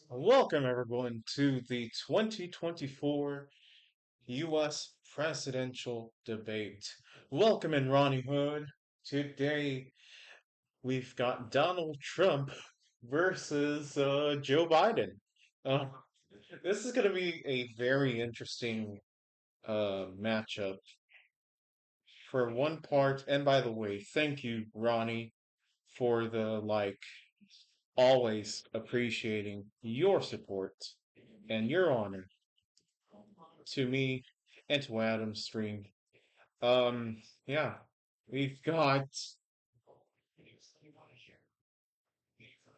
Welcome, everyone, to the 2024 U.S. presidential debate. Welcome in, Ronnie Hood. Today, we've got Donald Trump versus Joe Biden. Uh, this is going to be a very interesting matchup. For one part, and by the way, thank you, Ronnie, for the always appreciating your support and your honor to me and to Adam's stream. Yeah, we've got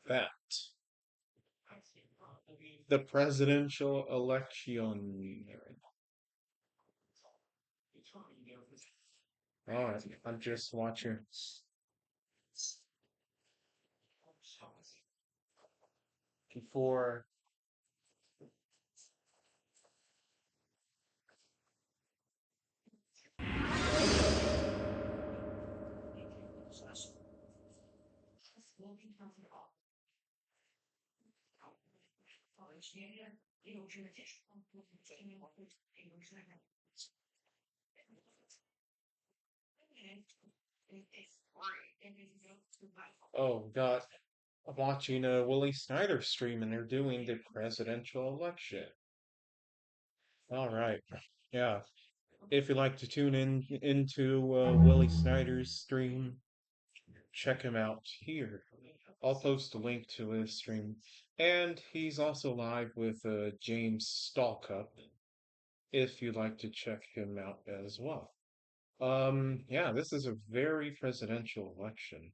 that. The presidential election. Alright, I'm just watching for oh god, I'm watching Willie Snyder stream and they're doing the presidential election. Alright. Yeah. If you'd like to tune in into Willie Snyder's stream, check him out here. I'll post a link to his stream. And he's also live with James Stallcup if you'd like to check him out as well. Yeah, this is a very presidential election.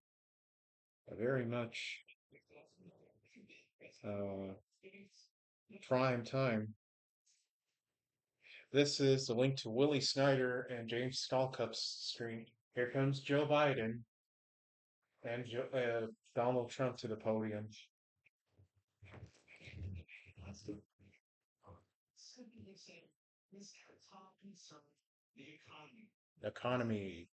A very much uh, prime time. This is the link to Willie Snyder and James Stallcup's stream. Here comes Joe Biden and Donald Trump to the podium. Economy.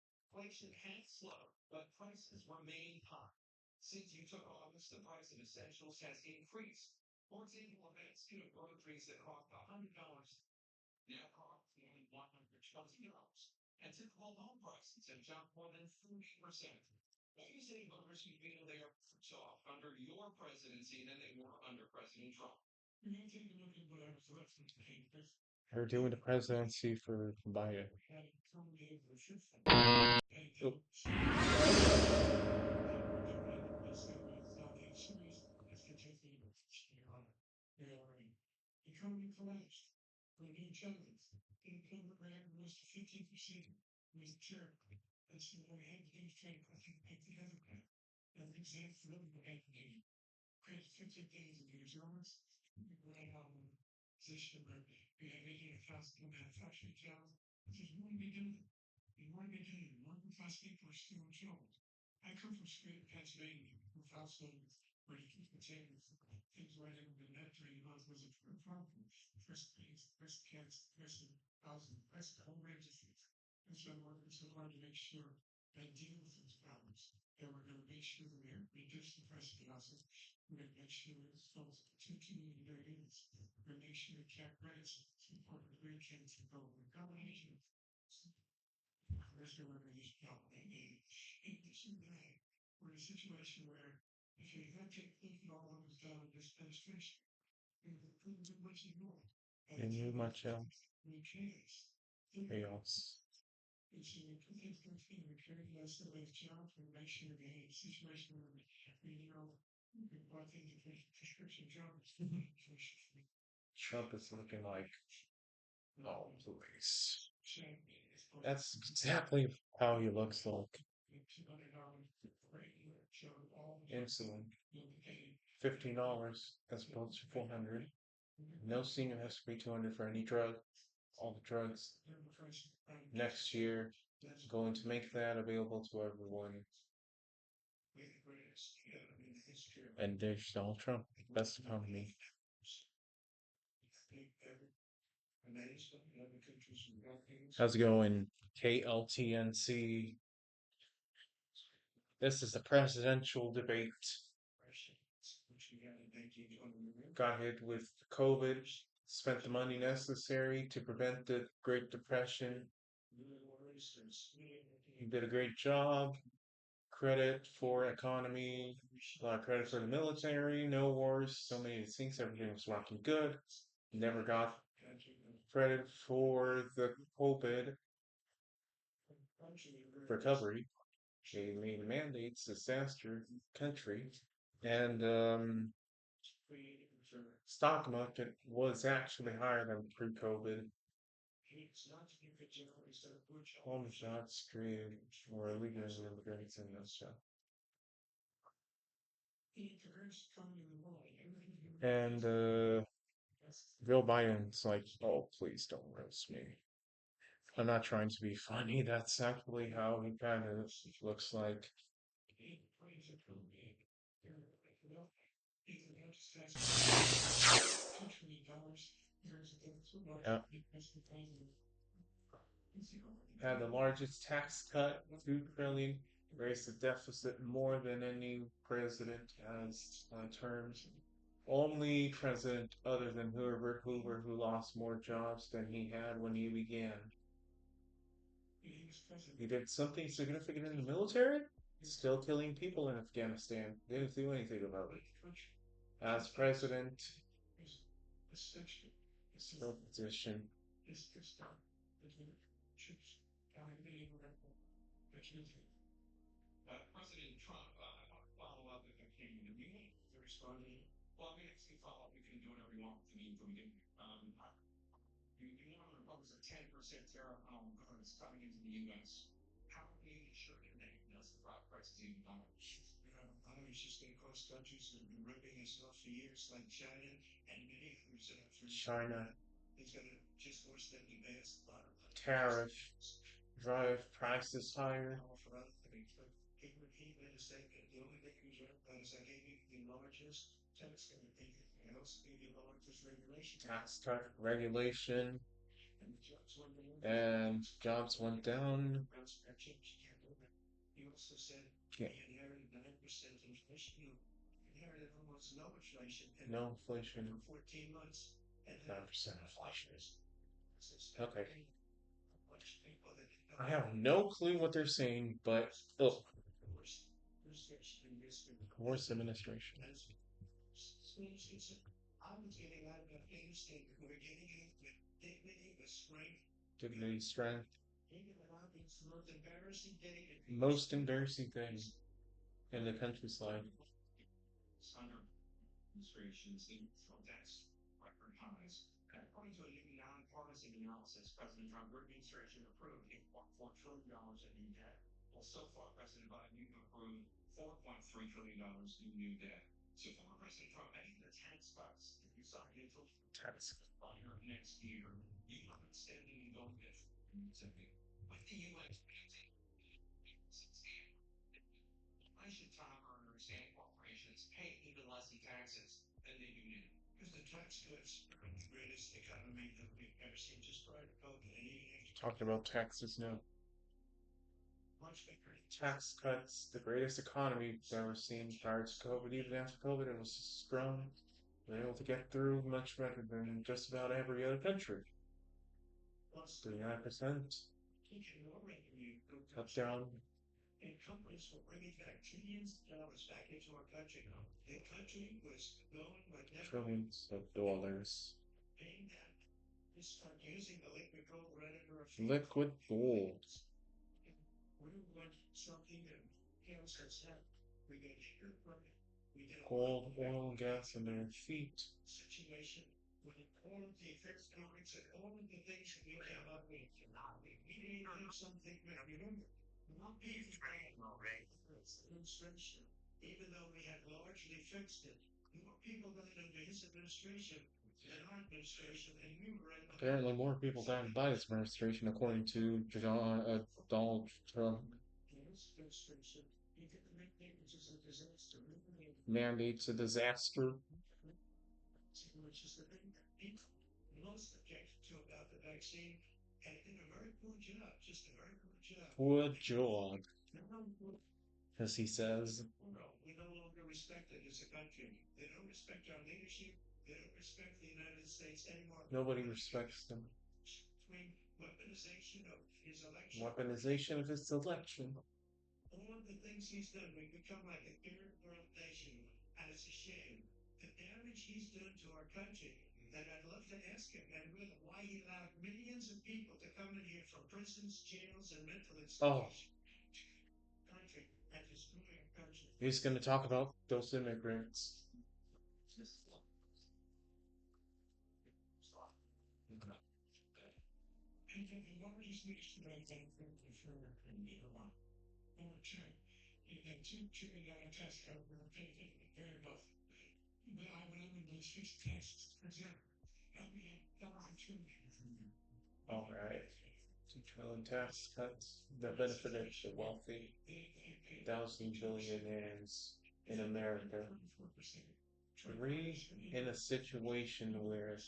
They're doing the presidency for Biden. Oh, and you much chaos. Trump is looking like, oh, please. That's exactly how he looks like. Insulin, $15 as opposed to 400. No senior has to pay 200 for any drug. All the drugs next year going to make that available to everyone. And there's Donald Trump, best economy. How's it going? KLTNC. This is the presidential debate got hit with COVID, spent the money necessary to prevent the Great Depression. He did a great job. Credit for economy, a lot of credit for the military, no wars, so many things, everything was working good. Never got credit for the COVID recovery. They made mandates, disaster country, and stock market was actually higher than pre-COVID. Home shots created more illegal immigrants in Russia. And Joe Biden's like, oh, please don't roast me. I'm not trying to be funny. That's actually how he kind of looks like. Yeah. Had the largest tax cut, 2 trillion, raised the deficit more than any president has terms. Only president other than Herbert Hoover who lost more jobs than he had when he began. He did something significant in the military? Still killing people in Afghanistan. Didn't do anything about it. As president, still position. China tariff drive prices higher. Tax cut regulation and jobs went down. Yeah. No inflation. 9% inflation. Okay. I have no clue what they're saying, but oh, worse administration. Dignity, strength. Most embarrassing thing in the countryside. Tax. Talking about taxes now. Tax cuts, the greatest economy we've ever seen prior to COVID. Even after COVID, it was strong. We're able to get through much better than just about every other country. 39% cut down trillions of dollars. Liquid gold. Gold, oil, gas, and their feet. Apparently, more people died in Biden's administration, according to Donald Trump. Mandates a disaster. Poor job, as he says. Nobody respects them. Weaponization of his election. Oh, he's going to talk about those immigrants. All right. 2 trillion tax cuts that benefited the wealthy, 1,000 billionaires in America. Three in a situation where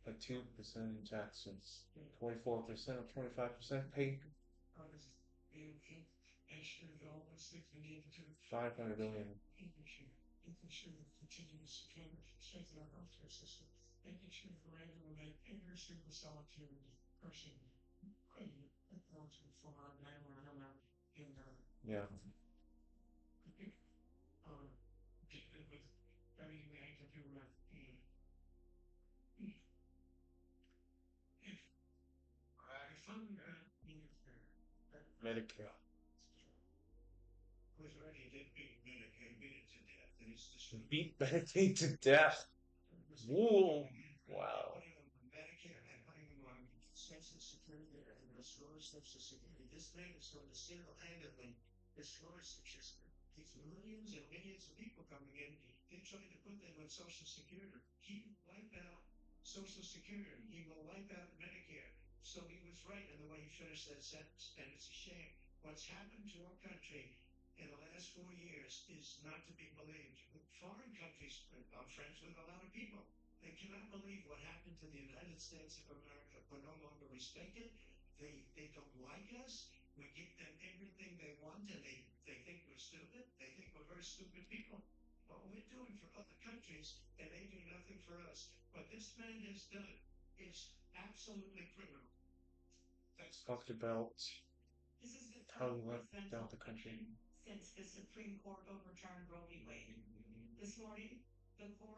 a 2% in taxes, 24% or 25% paid 500 billion. Yeah. Medicare. Beat Medicaid to death. Whoa. Wow. Talked about how he left out the country.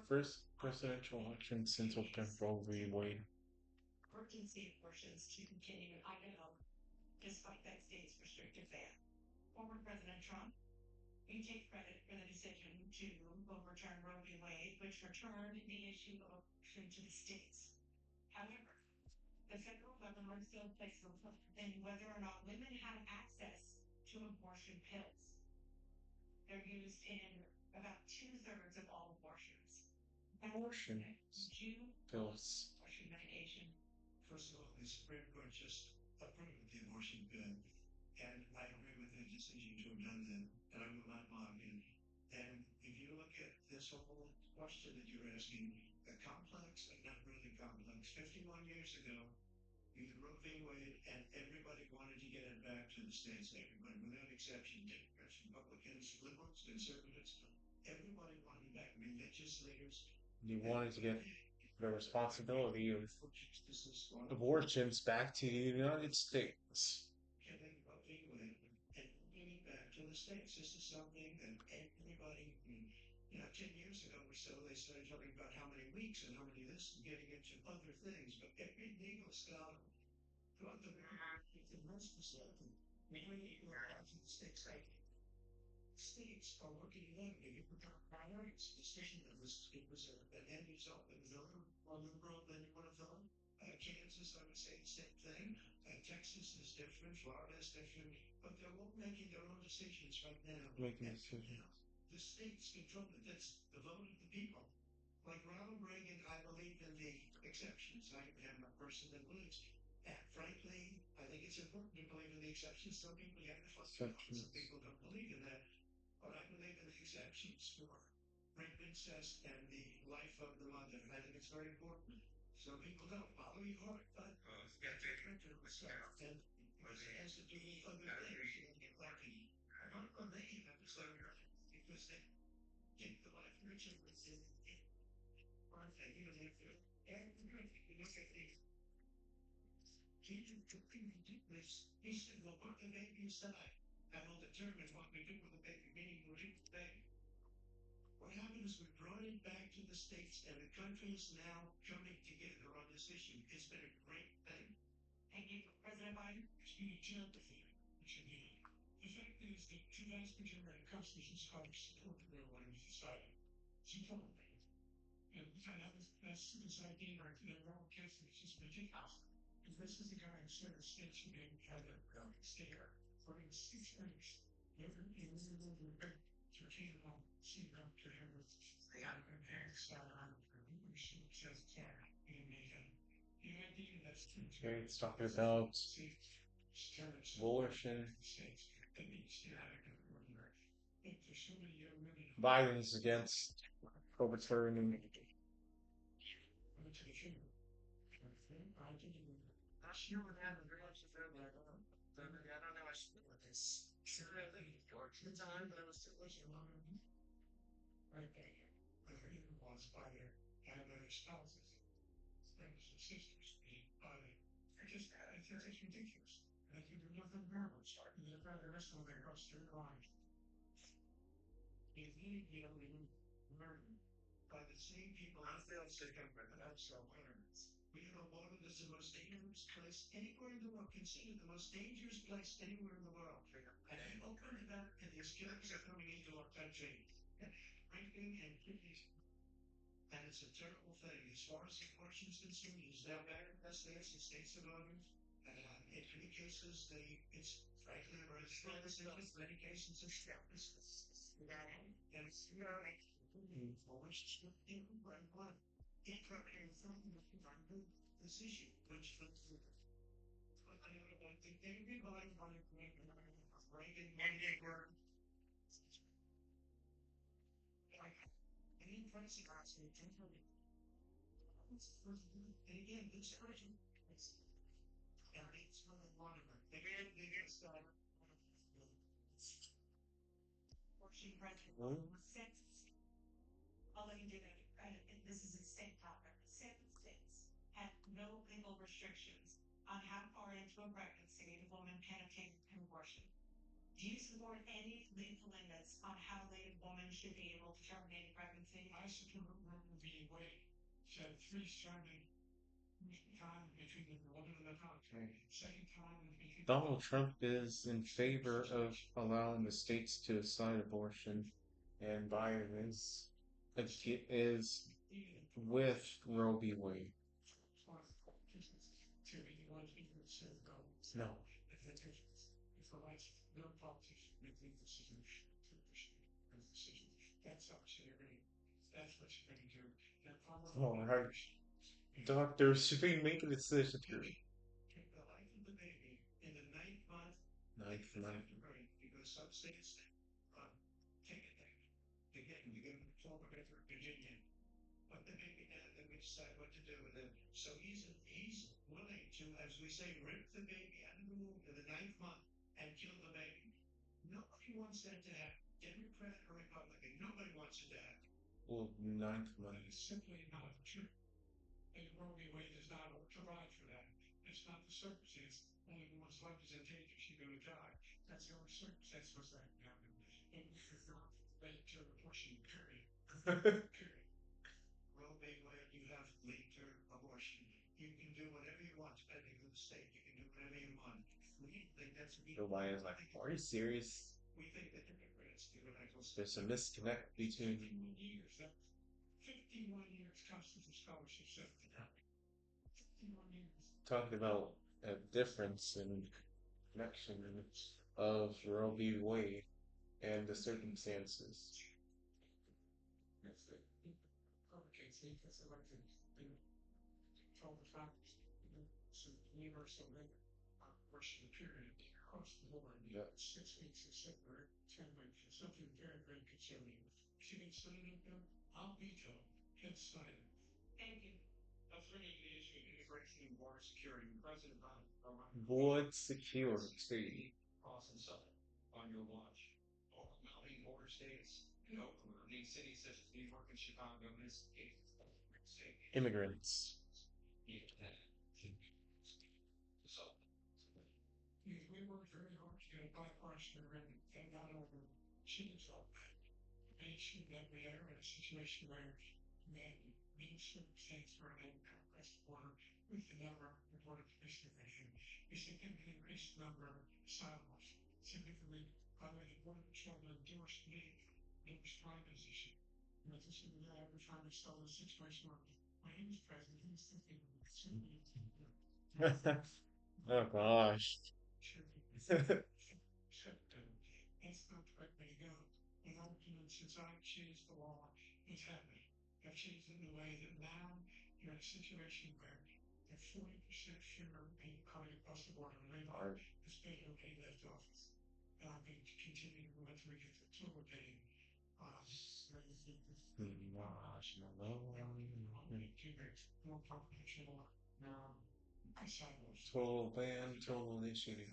First presidential election since Roe v. Wade. Abortion pills. He wanted to get the responsibility of abortions back to the United States. Making decisions. Exceptions. Okay, it's talking about abortion, violence against overturning. Donald Trump is in favor of allowing the states to decide abortion, and Biden is with Roe v. Wade. No. All right. Doctors should be making a decision here. Ninth month. Well, ninth month. Nobody's like, are you serious? There's a disconnect between talking about a difference in connection of Roe v. Wade and the circumstances. Yeah. Board security. immigrants. Oh gosh. Total ban, total initiative.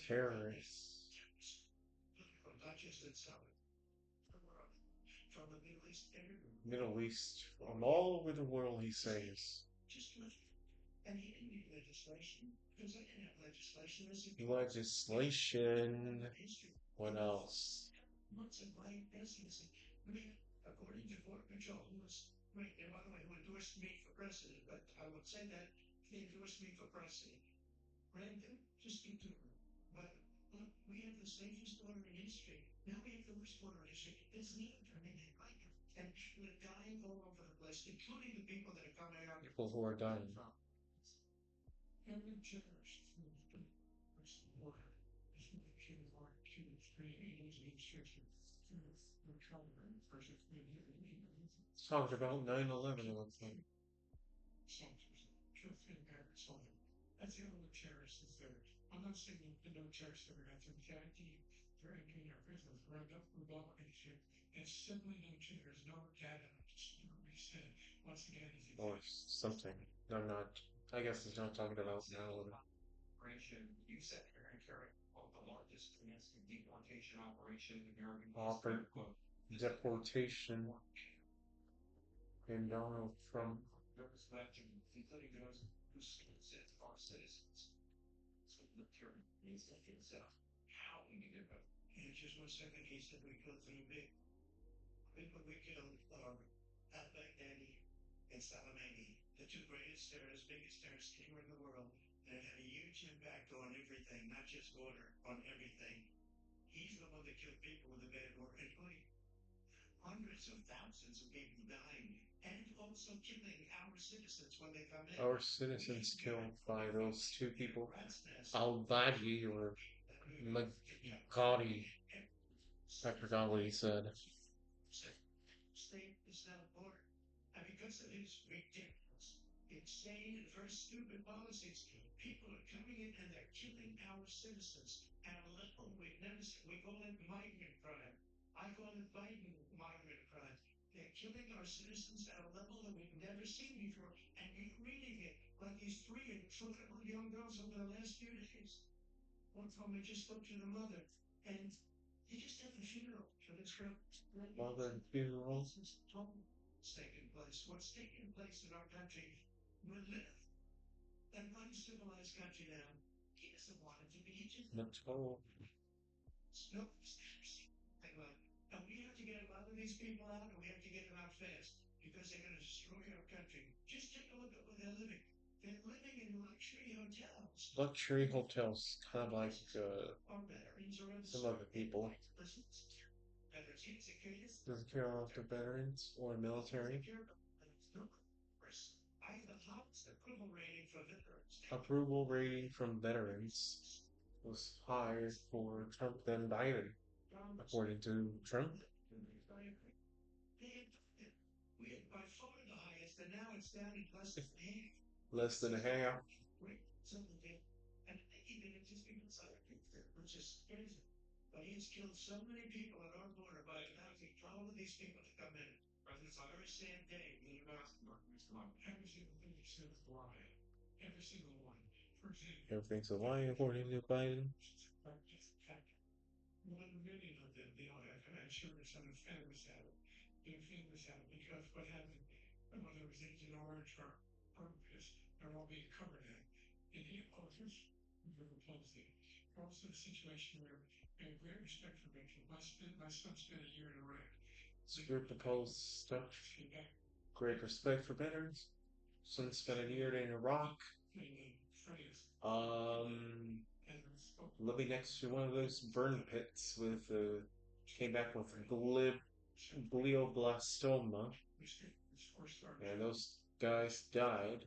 Terrorists. Middle East. From all over the world, he says. Legislation. What else? People who are dying. Talked about 9/11 at one point. Or something. I'm not. I guess it's not talking about 9/11. Offer deportation and Donald Trump. Our citizens killed by those two people. Al-Badi or Magadi. I forgot what he said. Mother funeral. Mattel. Luxury hotels, kind of like some other people. Doesn't care about the veterans or military. Approval rating from veterans was higher for Trump than Biden, according to Trump. Less than half. Everything's a lie according to Biden. Spirit proposed stuff. Great respect for veterans. Son spent a year in Iraq. Um, living next to one of those burn pits with came back with glioblastoma, and those guys died.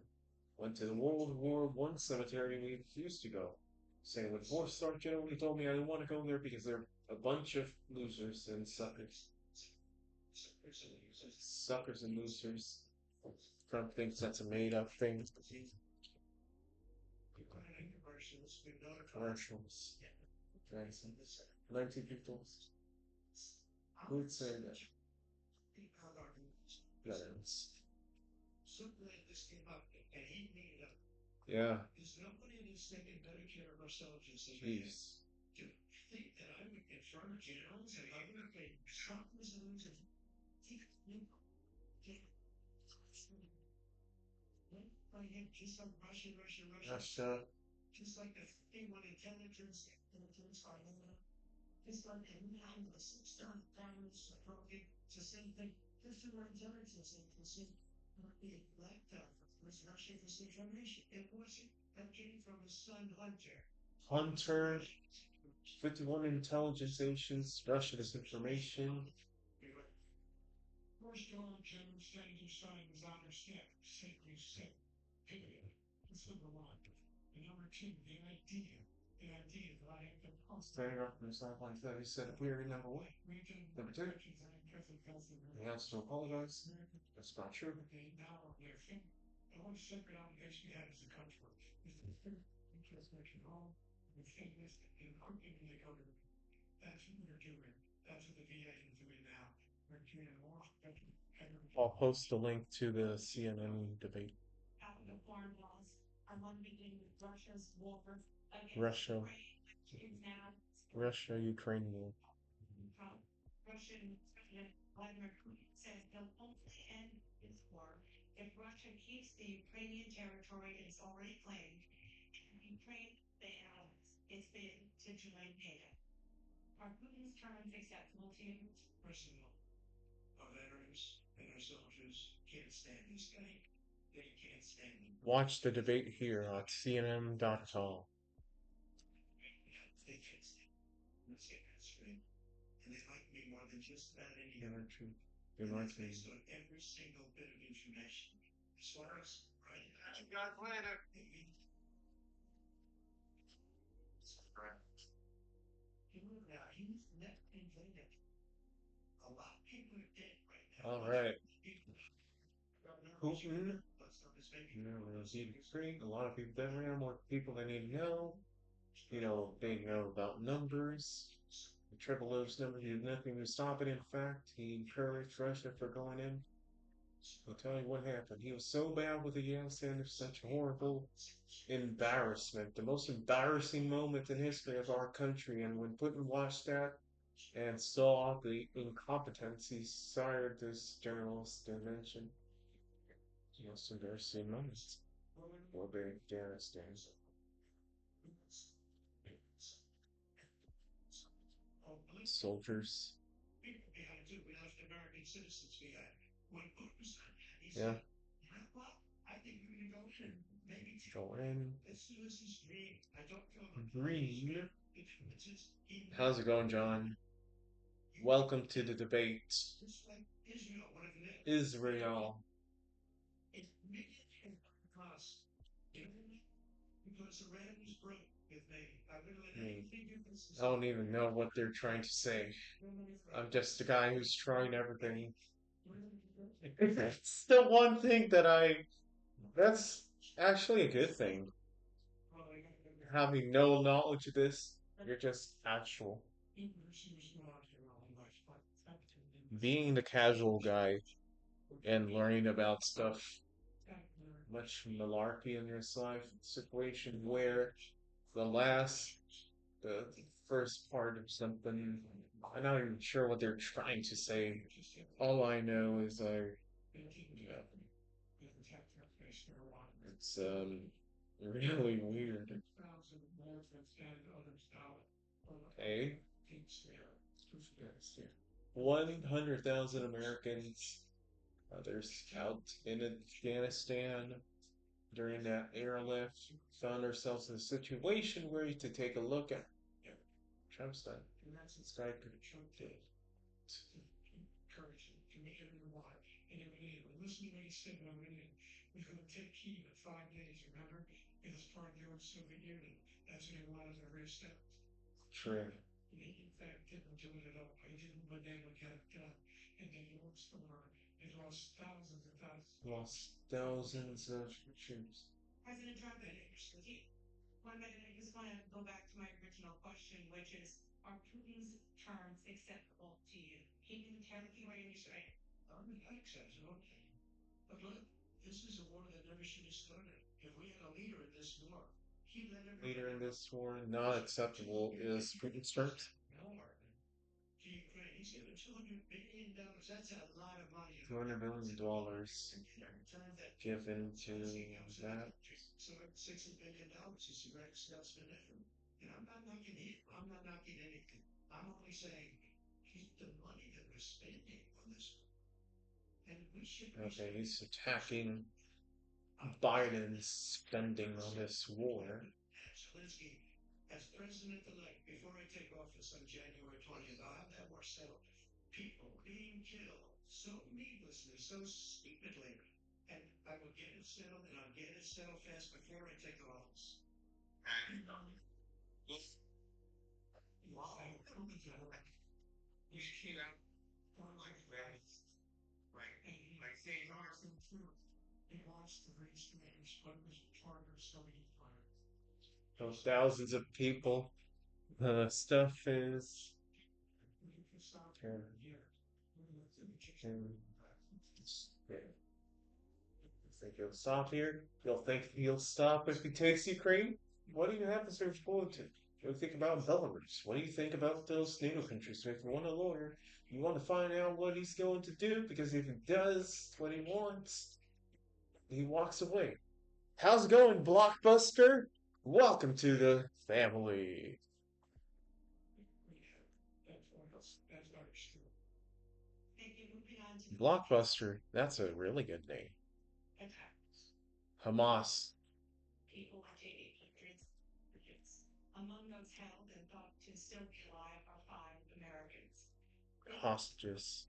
Went to the World War I cemetery we used to go. Saying when four star general, he told me I didn't want to go there because they're a bunch of losers and suckers. Suckers and losers. Trump thinks that's a made up thing. Commercials. Jackson. 19 people. Who would say that? Veterans. Yeah. Jeez. Russia. Hunter. 51 intelligence agents, Russia disinformation. Standing up from the sidelines that he said we're number one. Number two, he has to apologize. That's not true. I'll post the link to the CNN debate. Russia, Russia, Ukraine war. Watch the debate here at CNN.com. They like me. All right. Putin. A lot of people that ran, more people they need to know. They know about numbers. The triple O's number did nothing to stop it. In fact, he encouraged Russia for going in. I'll tell you what happened. He was so bad with the Yale Sanders, such a horrible embarrassment. The most embarrassing moment in history of our country. And when Putin watched that and saw the incompetence, he sired this journalist and mentioned the most embarrassing moment for the Afghanistan. Soldiers. Yeah. Go in. Green. How's it going, John? Welcome to the debate. Israel. I don't even know what they're trying to say. I'm just a guy who's trying everything. It's the one thing that's actually a good thing. Having no knowledge of this. You're just actual. Being the casual guy and learning about stuff, much malarkey in your life situation where the last, the first part of something, I'm not even sure what they're trying to say. All I know is yeah, it's really weird. Okay. 100,000 Americans, others out in Afghanistan during that airlift, found ourselves in a situation where you to take a look at Trump's done. This guy could true. Lost thousands of troops. Leader in this war, not acceptable is Putin's terms. $200 million given to that. Okay, he's attacking Biden's spending on this war. So thousands of people. Stuff is. Can, can, yeah. Think he'll stop here? You'll think he'll stop if he takes Ukraine? What do you have to search forward to? What do you think about Belarus? What do you think about those NATO countries? So if you want a lawyer, you want to find out what he's going to do, because if he does what he wants, he walks away. How's it going, Blockbuster? Welcome to the family. Blockbuster, that's a really good name. Hamas, hostages.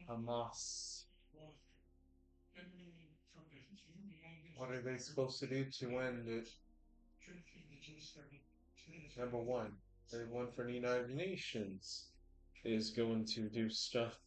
Hamas. What are they supposed to do to end it? Number one, everyone from the United Nations is going to do stuff.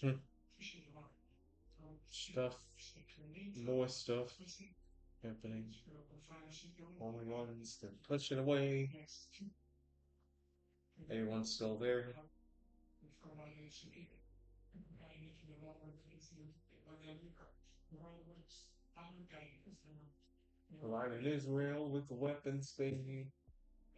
Hmm. Stuff, more stuff happening. Only ones they're pushing away. Everyone's still there. Provided Israel with the weapons they need.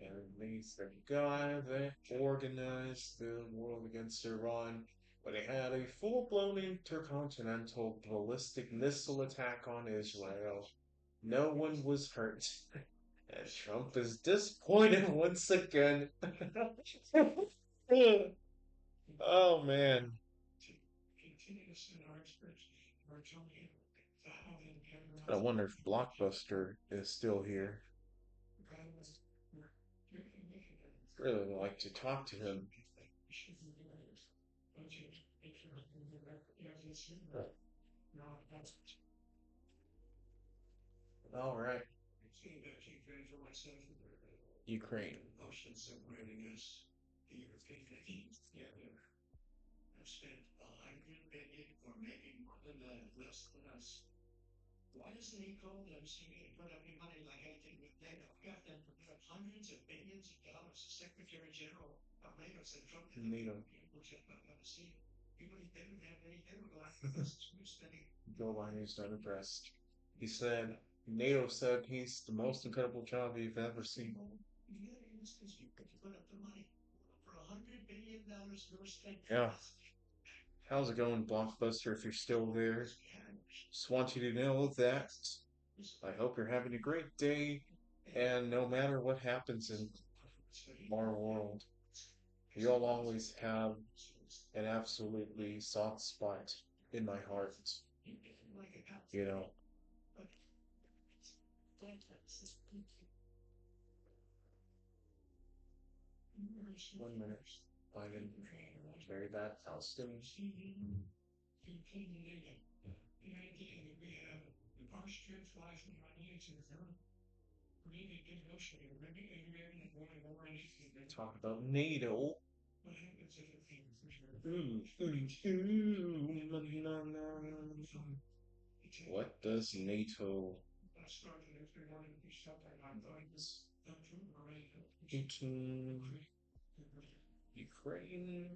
And he's the guy that organized the war against Iran when they had a full-blown intercontinental ballistic missile attack on Israel. No one was hurt. And Trump is disappointed once again. Oh man. I wonder if Blockbuster is still here. Really like to talk to him. All right. Ukraine. NATO. Joe Biden is not impressed. He said, NATO said he's the most incredible job you've ever seen. Yeah. How's it going, Blockbuster, if you're still there? Just want you to know that I hope you're having a great day, and no matter what happens in our world, you'll always have an absolutely soft spot in my heart. You know, 1 minute. Biden, very bad Palestinian. Talk about NATO. What does NATO? Putin, Ukraine.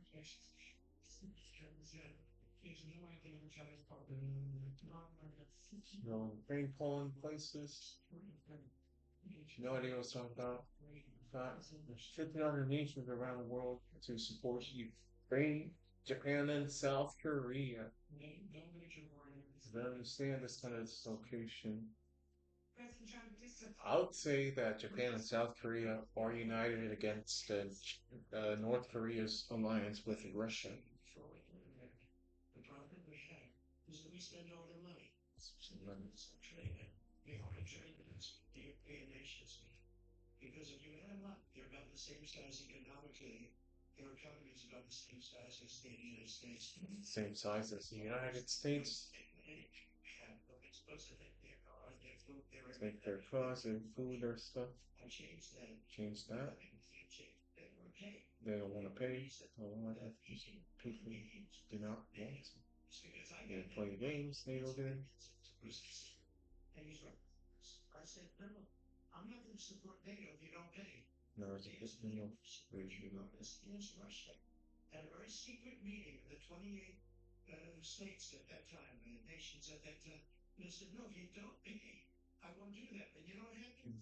No rainfall in places. No idea what I was talking about. There's 50 other nations around the world to support Ukraine, Japan, and South Korea. I understand this kind of dislocation. I would say that Japan and South Korea are united against North Korea's alliance with Russia. Same size as the United States. Make their cars and food or stuff. Change that. They don't want to pay. People do not want to. They play games, they go there. No, it's a bit,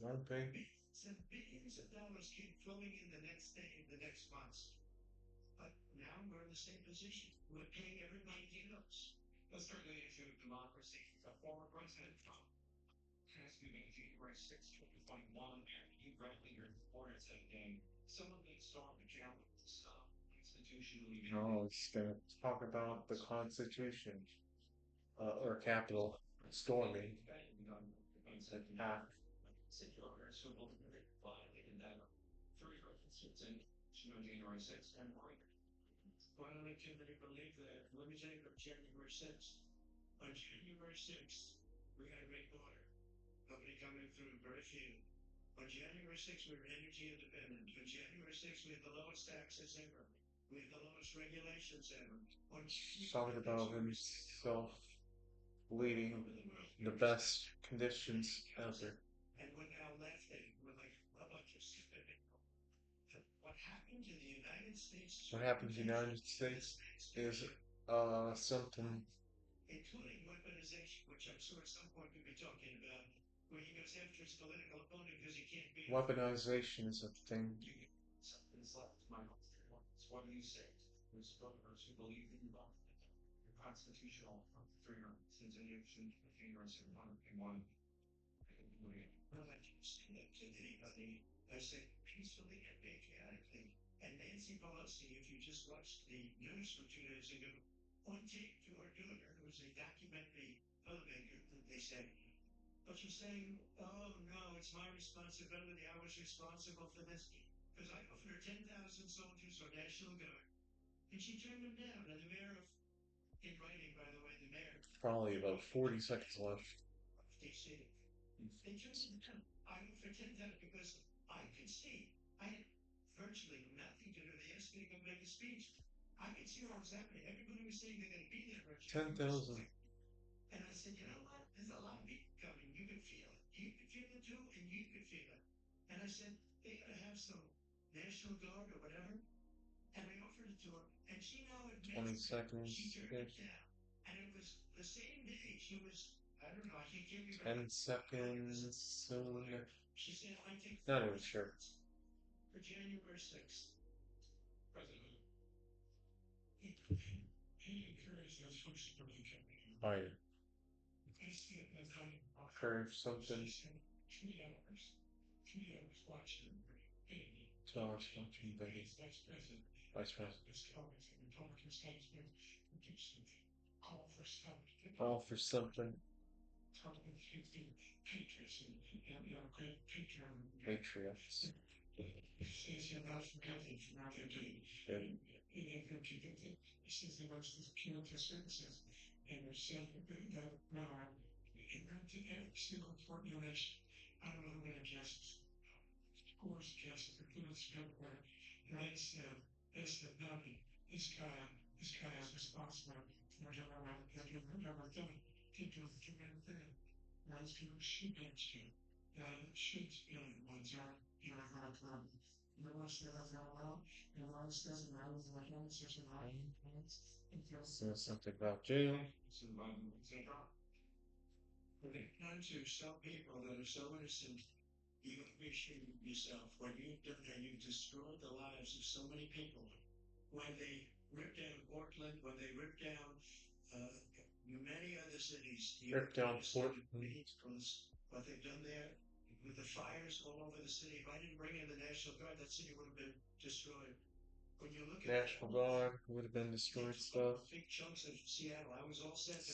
won't pay. No, it's gonna talk about the Constitution, or Capitol storming attack. Talking about himself leading the best conditions ever. What happened to the United States is something. Weaponization is a thing. Probably about 40 seconds left. Ten thousand. Twenty seconds. 10 seconds soon. Not even sure. Alright. Curve something. 2 hours watching Betty. Vice President. All for something. Patriots. And so something about jail. Rip down Portland. National Guard would have been destroyed stuff.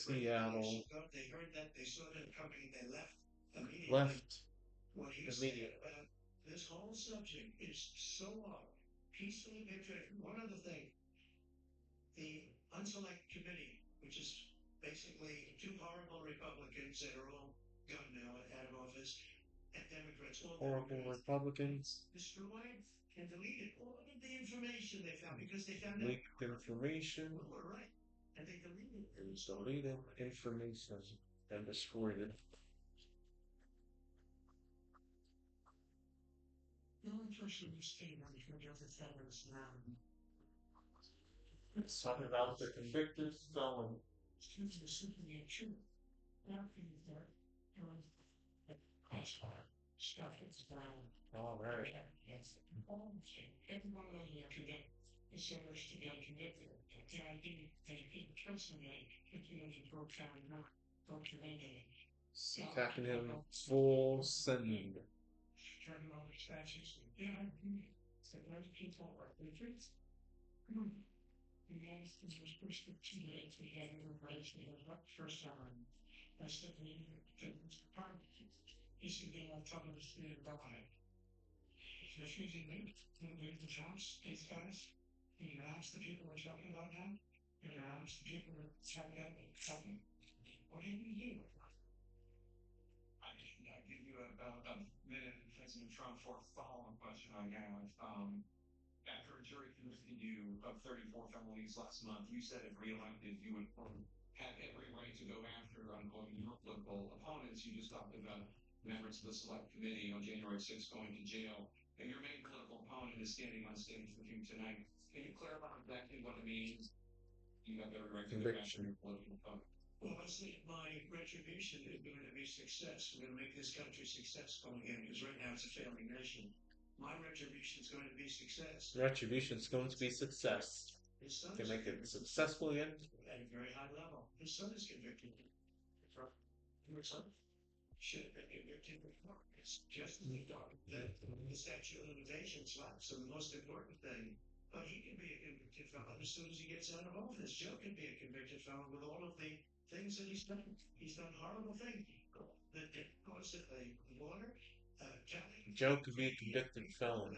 Seattle left immediately. Horrible Republicans. Leaked information. It was deleted information and destroyed it. Something about the convicted felon. All right. Attacking him full send. Conviction. Retribution is going to be success. They make it successful again. Joe could be a convicted felon.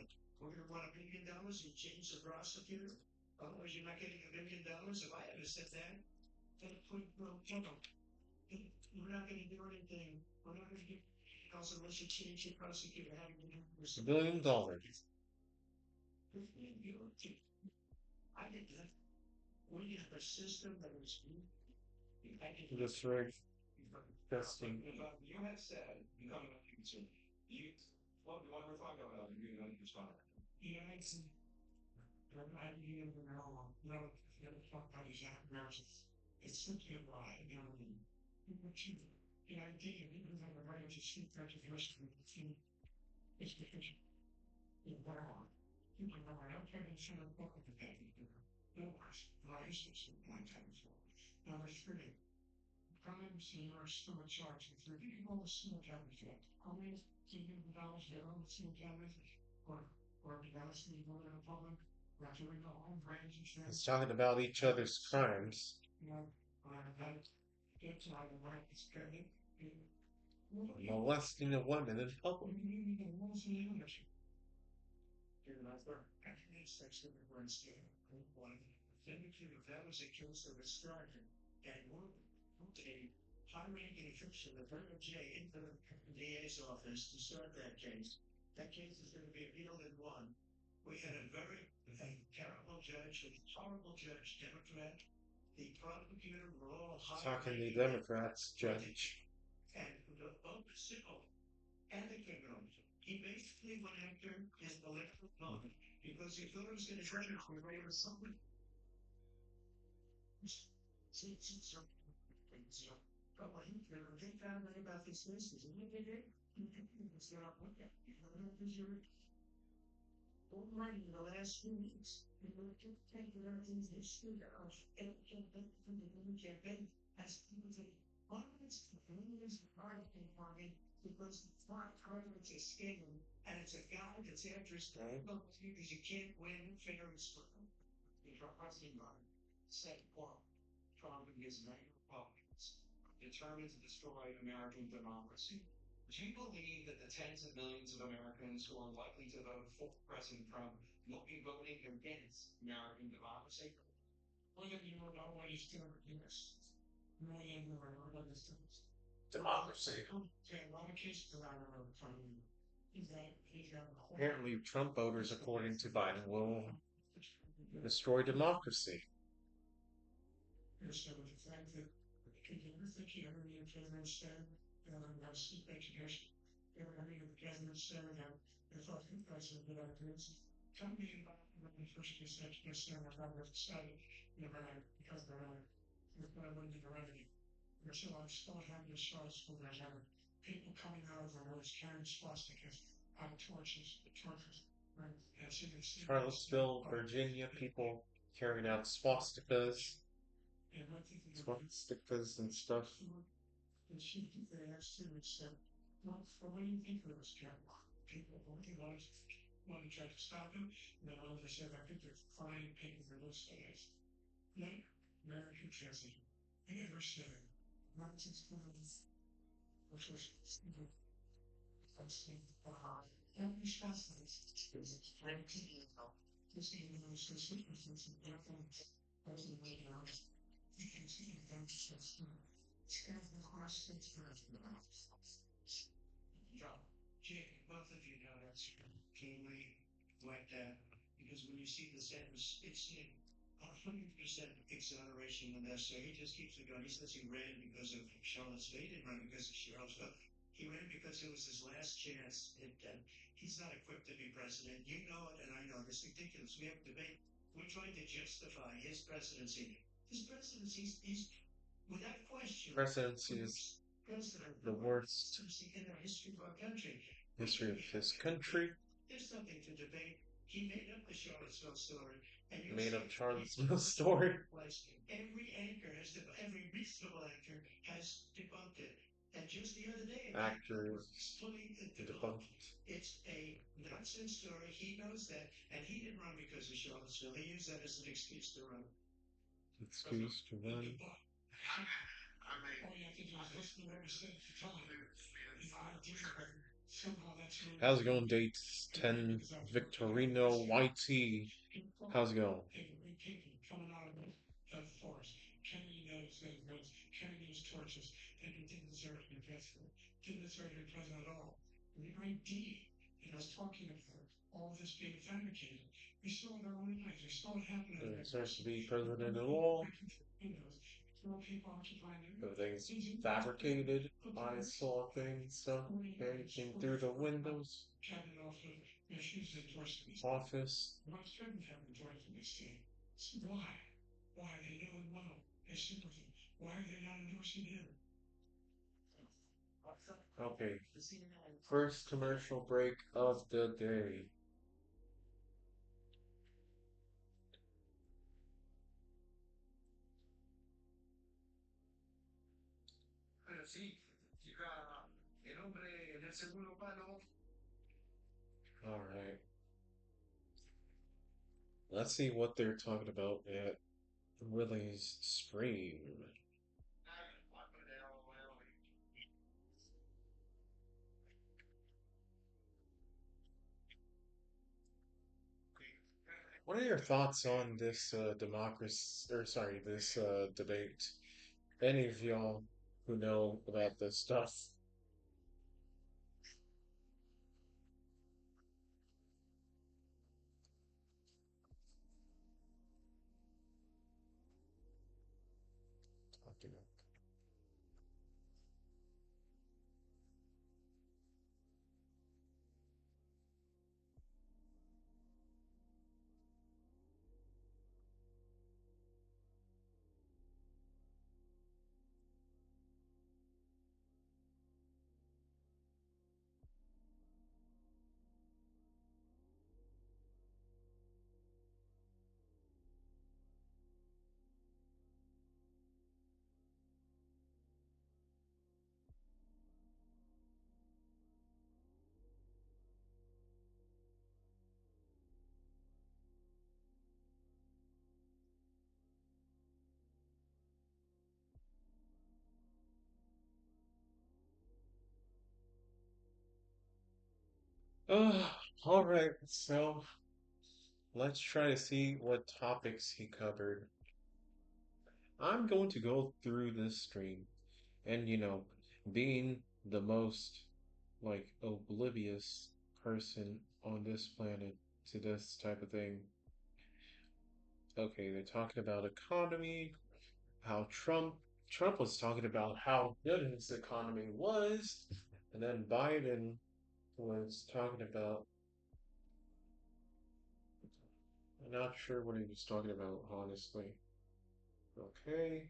$1 billion. That's very disgusting. He's talking about each other's crimes. Molesting a woman in public. Talking to Democrats, Judge. Democracy. Apparently, Trump voters, according to Biden, will destroy democracy. Charlottesville, Virginia, people carrying out swastikas and stuff. Presidency is the worst history of this country. Made up Charlottesville story. Actors debunked. Excuse to run. How's it going, date 10 Victorino YT? How's it going? Deserves to be president at all. Everything's fabricated. I saw things, anything through the windows. Office. Okay, first commercial break of the day. All right, let's see what they're talking about at Willie's stream. What are your thoughts on this democracy, or sorry, this debate? Any of y'all who know about this stuff? Talking Uh, all right, so let's try to see what topics he covered. I'm going to go through this stream, and being the most like oblivious person on this planet to this type of thing. Okay, they're talking about economy, how Trump was talking about how good his economy was, and then Biden was talking about I'm not sure what he was talking about, honestly. Okay,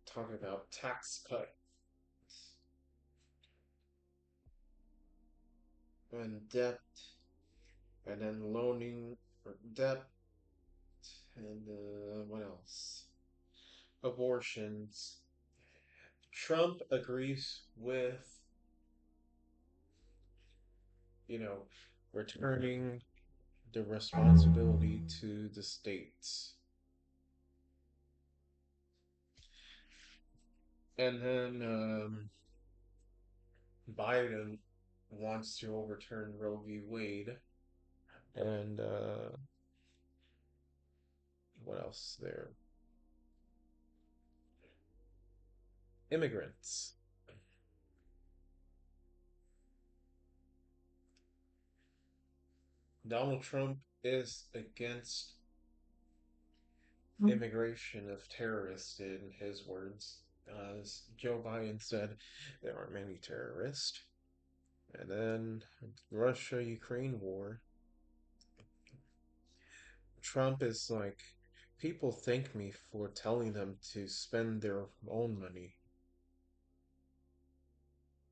talking about tax cuts and debt, and then loaning for debt, and what else? Abortions. Trump agrees with, you know, returning the responsibility to the states. And then Biden wants to overturn Roe v. Wade. And what else there? Immigrants. Donald Trump is against immigration of terrorists, in his words. As Joe Biden said, there are many terrorists. And then Russia Ukraine war. Trump is like, people thank me for telling them to spend their own money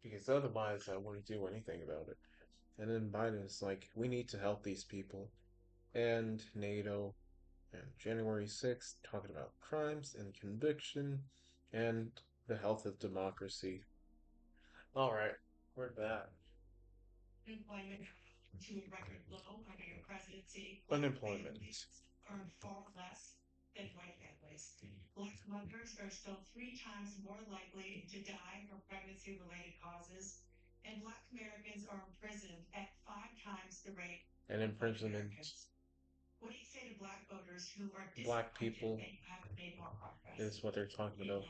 because otherwise I wouldn't do anything about it. And then Biden is like, we need to help these people. And NATO and January 6th, talking about crimes and conviction and the health of democracy. All right, we're back. Unemployment. And imprisonment. Black people is what they're talking about.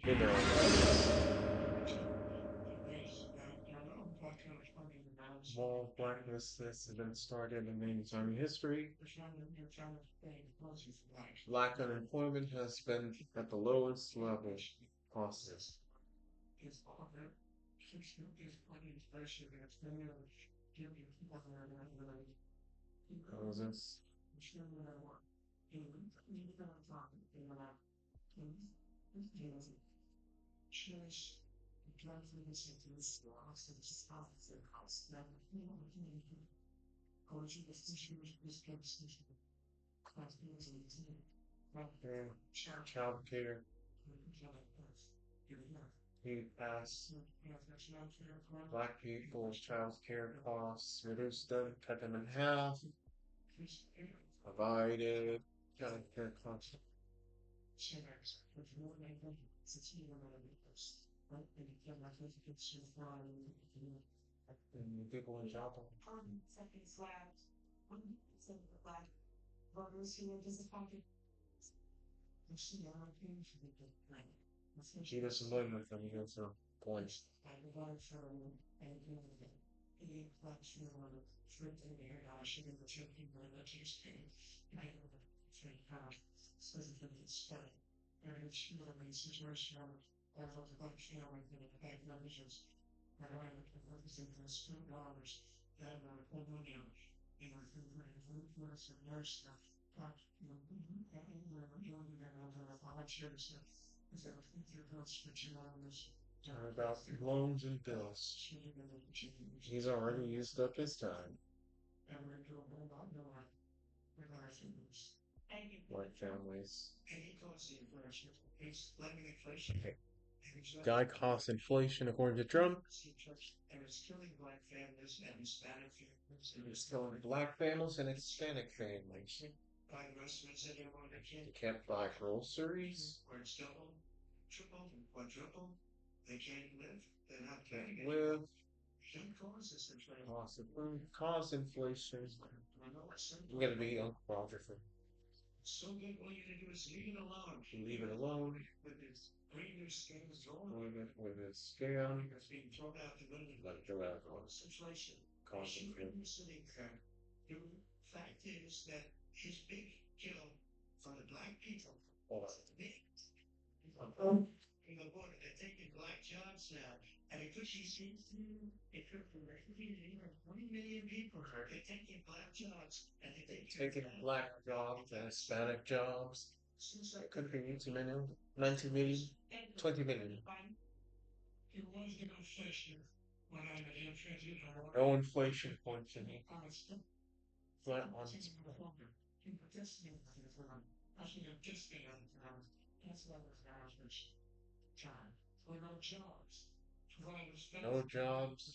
In their own lives. While blackness has been started in American history, black unemployment has been at the lowest level possible. This child care, he passed black people's child care costs, reduced them, cut them in half, provided child care costs. And people in job. She doesn't live with them, he gets a point. About loans and bills. He's already used up his time. White families. Guy costs inflation according to Trump. He's killing black families and Hispanic families. You can't buy groceries. Can't live. Cost of food, cause inflation. I'm gonna be uncooperative. Leave it alone. With his scam. Like throw out cause inflation. Taking black jobs and Hispanic jobs. Could be 80 million, 90 million, 20 million. No inflation points in it. Flat ones. No jobs.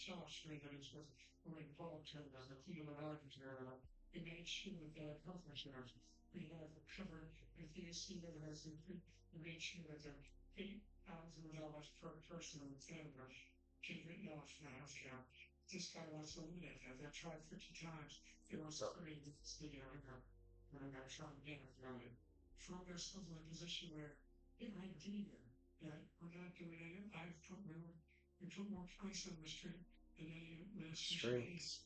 Streets.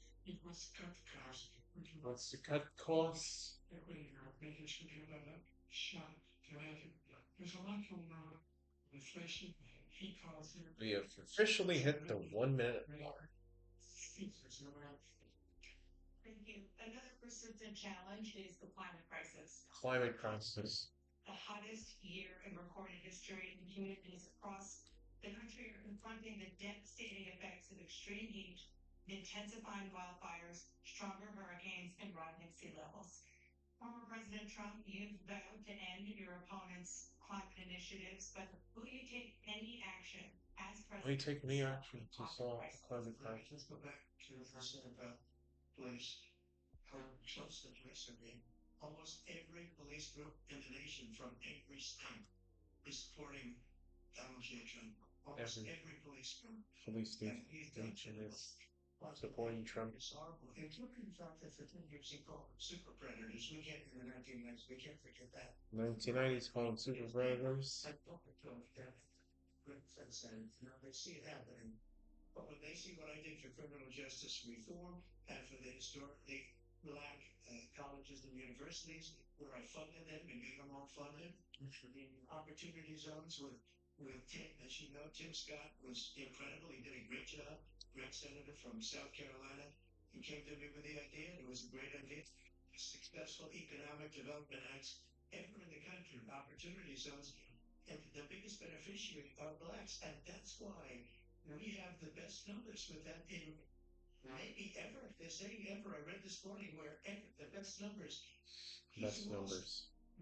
Wants to cut costs. We have officially hit the 1 minute mark. Climate crisis. Former President Trump, you've vowed to end your opponent's climate initiatives, but will you take any action as Are you president taking to any solve action the to climate solve the crisis? climate crisis? Let's go back to the first thing about police. How close the police are being. Almost every police group in the nation from every state is supporting Donald J. Trump. Almost Every every police group. police And he's done station is but supporting Trump. it's horrible. Including the fact that for 10 years he called them super predators. We can't, in the 1990s, we can't forget that. 1990s called super predators. I don't know that. Good sense, and they see it happening. But when they see what I did for criminal justice reform and for the historically black colleges and universities, where I funded them and gave them all funded, the opportunity zones with Tim, as you know, Tim Scott was incredible. He did a great job. Great senator from South Carolina. He came to me with the idea. It was a great idea. Successful economic development acts ever in the country, opportunity zones, and the biggest beneficiary are blacks, and that's why we have the best numbers with that in maybe ever. They're saying ever. I read this morning where ever, the best numbers. He's Best lost numbers.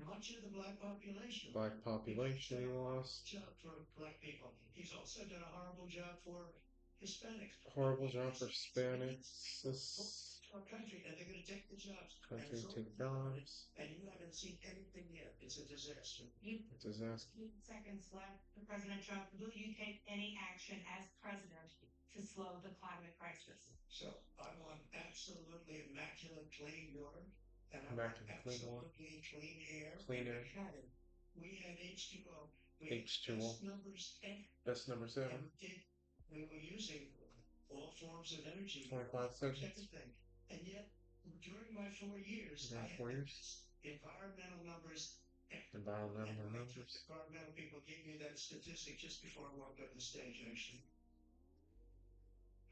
much of the black population. Black population he lost. Job for black people. He's also done a horrible job for Hispanics. Horrible job for Hispanics. This our country, and they're going to take the jobs. Country take jobs. And you haven't seen anything yet. It's a disaster. Disaster. 15 seconds left. President Trump, will you take any action as president to slow the climate crisis? So I want absolutely immaculate clean water, and I want Immaculate clean water. absolutely clean air. Clean air. We had H2O. We had H2O. best numbers ever. Best numbers ever. And we were using all forms of energy. 25 seconds. Everything. And yet, during my 4 years, I had environmental numbers. Environmental numbers. Environmental people gave me that statistic just before I walked up the stage, actually.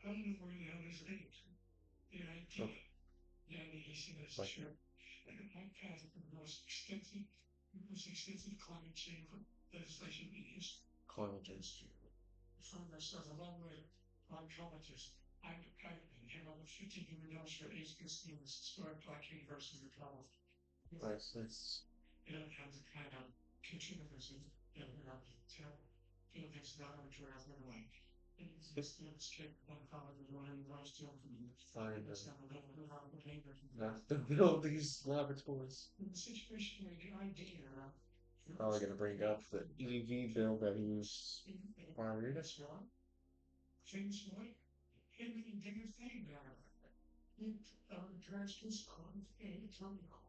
I don't know where the hell is it. The idea. Yeah, you see this sure. And I passed the most extensive climate change legislation in history. Climate change. Find ourselves a long way on colleges. I came up with $50 million for Ace Christina's historic Black University of College. Nice, nice. You don't have the kind of contributors and tell things not on trails anyway. It's just straight one college is one university of To build these laboratories. the situation where the idea Probably gonna bring up the EV bill that he was fired. that's wrong. Things like him and do your thing now. It drives this on a terminal.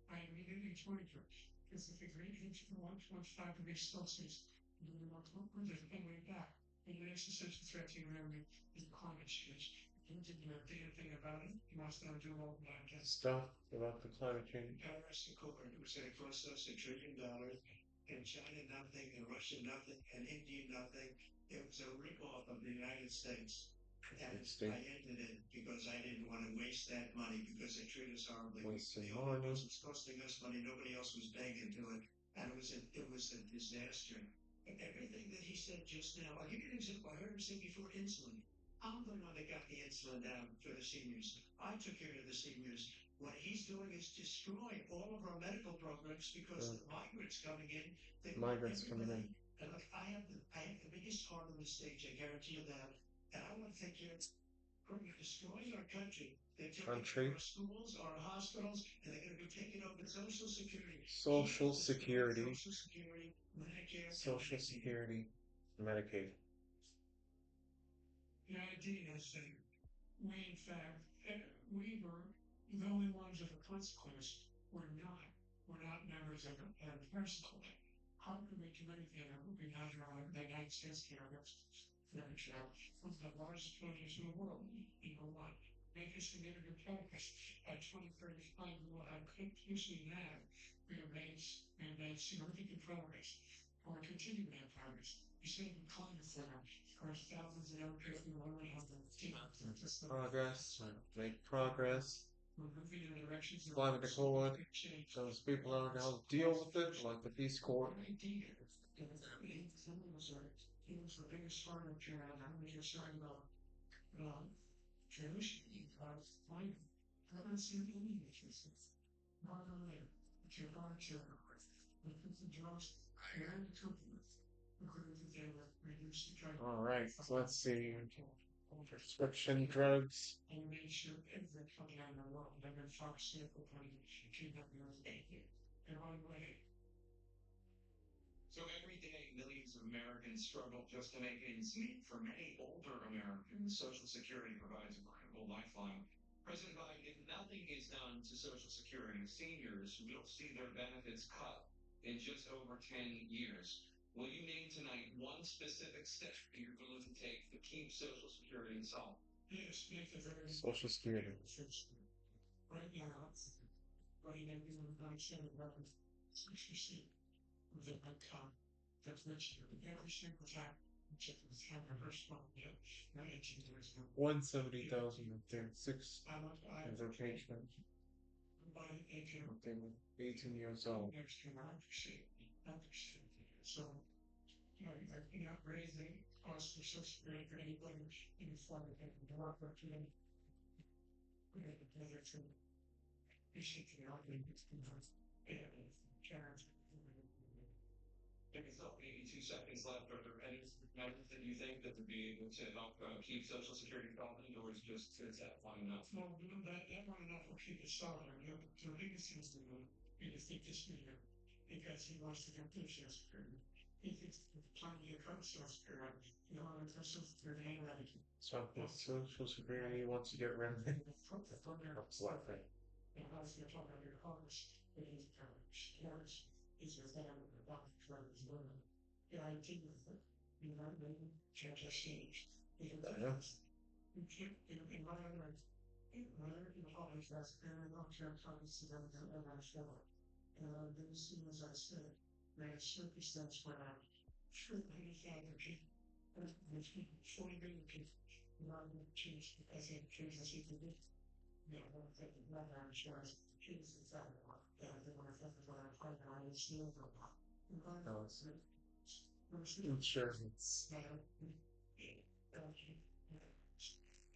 I immediately joined her because if the great heat from 1.5 degrees Celsius, you know, there's a way back. And the existential threat to humanity is climate change. He didn't know a damn thing about it. He wants to do all that Stuff about the climate change. Paris Accord was going to cost us $1 trillion, and China nothing, and Russia nothing, and India nothing. It was a ripoff of the United States. And I ended it because I didn't want to waste that money because they treat us horribly. Wasting The money. only ones was costing us money. Nobody else was paying into it, and it was a disaster. But everything that he said just now, I'll give you an example. I heard him say before insulin. I'm the one that got the insulin down for the seniors. I took care of the seniors. What he's doing is destroying all of our medical programs because the migrants coming in. Migrants coming in. And look, I have the biggest heart on the stage. I guarantee you that. And I want to think you're destroying our country. They're taking our schools, our hospitals, and they're going to be taking over Social Security. Social Security. Social Security, Medicare. Social Security, Medicaid. The idea is that we, in fact, we were the only ones of a consequence. We're not members of a personal. How can we do anything that we have the United States cannabis? One of the largest countries in the world. You know what? Make a significant progress. By 2035, we will have using that. We have made significant progress. Or continue to have progress. You say in climate center, of course, thousands of young people learn how to Progress. Make progress. we're moving in directions of Climate accord. change. Those people are now deal with it, like the Peace Corps. Idea. He was the biggest part of Japan. I was just talking about tradition. Climate. I haven't seen any issues. By the way, if you're going to look at the drugs and cookies, including the thing that reduce the drug. All right, so let's see. Prescription drugs. And make sure every company in the world, every pharmaceutical company, keep up those data. And by the way, so every day, millions of Americans struggle just to make ends meet. For many older Americans, Social Security provides a critical lifeline. President Biden, if nothing is done to Social Security, seniors will see their benefits cut in just over 10 years. Will you name tonight one specific step you're willing to take to keep Social Security solid? Yes, make the very Social Security. Right now, right now, we're not saying about 60 the income that makes you every single time check the time of her small bill. Now 18 years ago. 170,036 I want I as a patient. by 18 18 years old. next to 9%. 9%. So you're not raising costs for Social Security for anybody in the form of a work or two. Together to basically help them get parents. There's still 82 seconds left. Are there any measures that you think that would be able to help keep Social Security solid, or is that one enough? Well, that one enough will keep it solid. The biggest thing is to think this year because he wants to complete Social Security. He thinks the plan to get Social Security, you know, and Social Security ain't ready. So Social Security wants to get rid of it. What's left? And how is he talking about your Congress? It is Congress is your family, the doctor as well. Guaranteed with it. You know, maybe change the stage. Because you can't, in my other, in college, that's very long term service to them and I show it. Then as soon as I said, there are circumstances where I'm sure 80,000 people, which 40 million people, you know, change, I think, change the CPD. You know, one thing, not insurance, is that they want to focus on our partner, I understand for a while. No, it's insurance.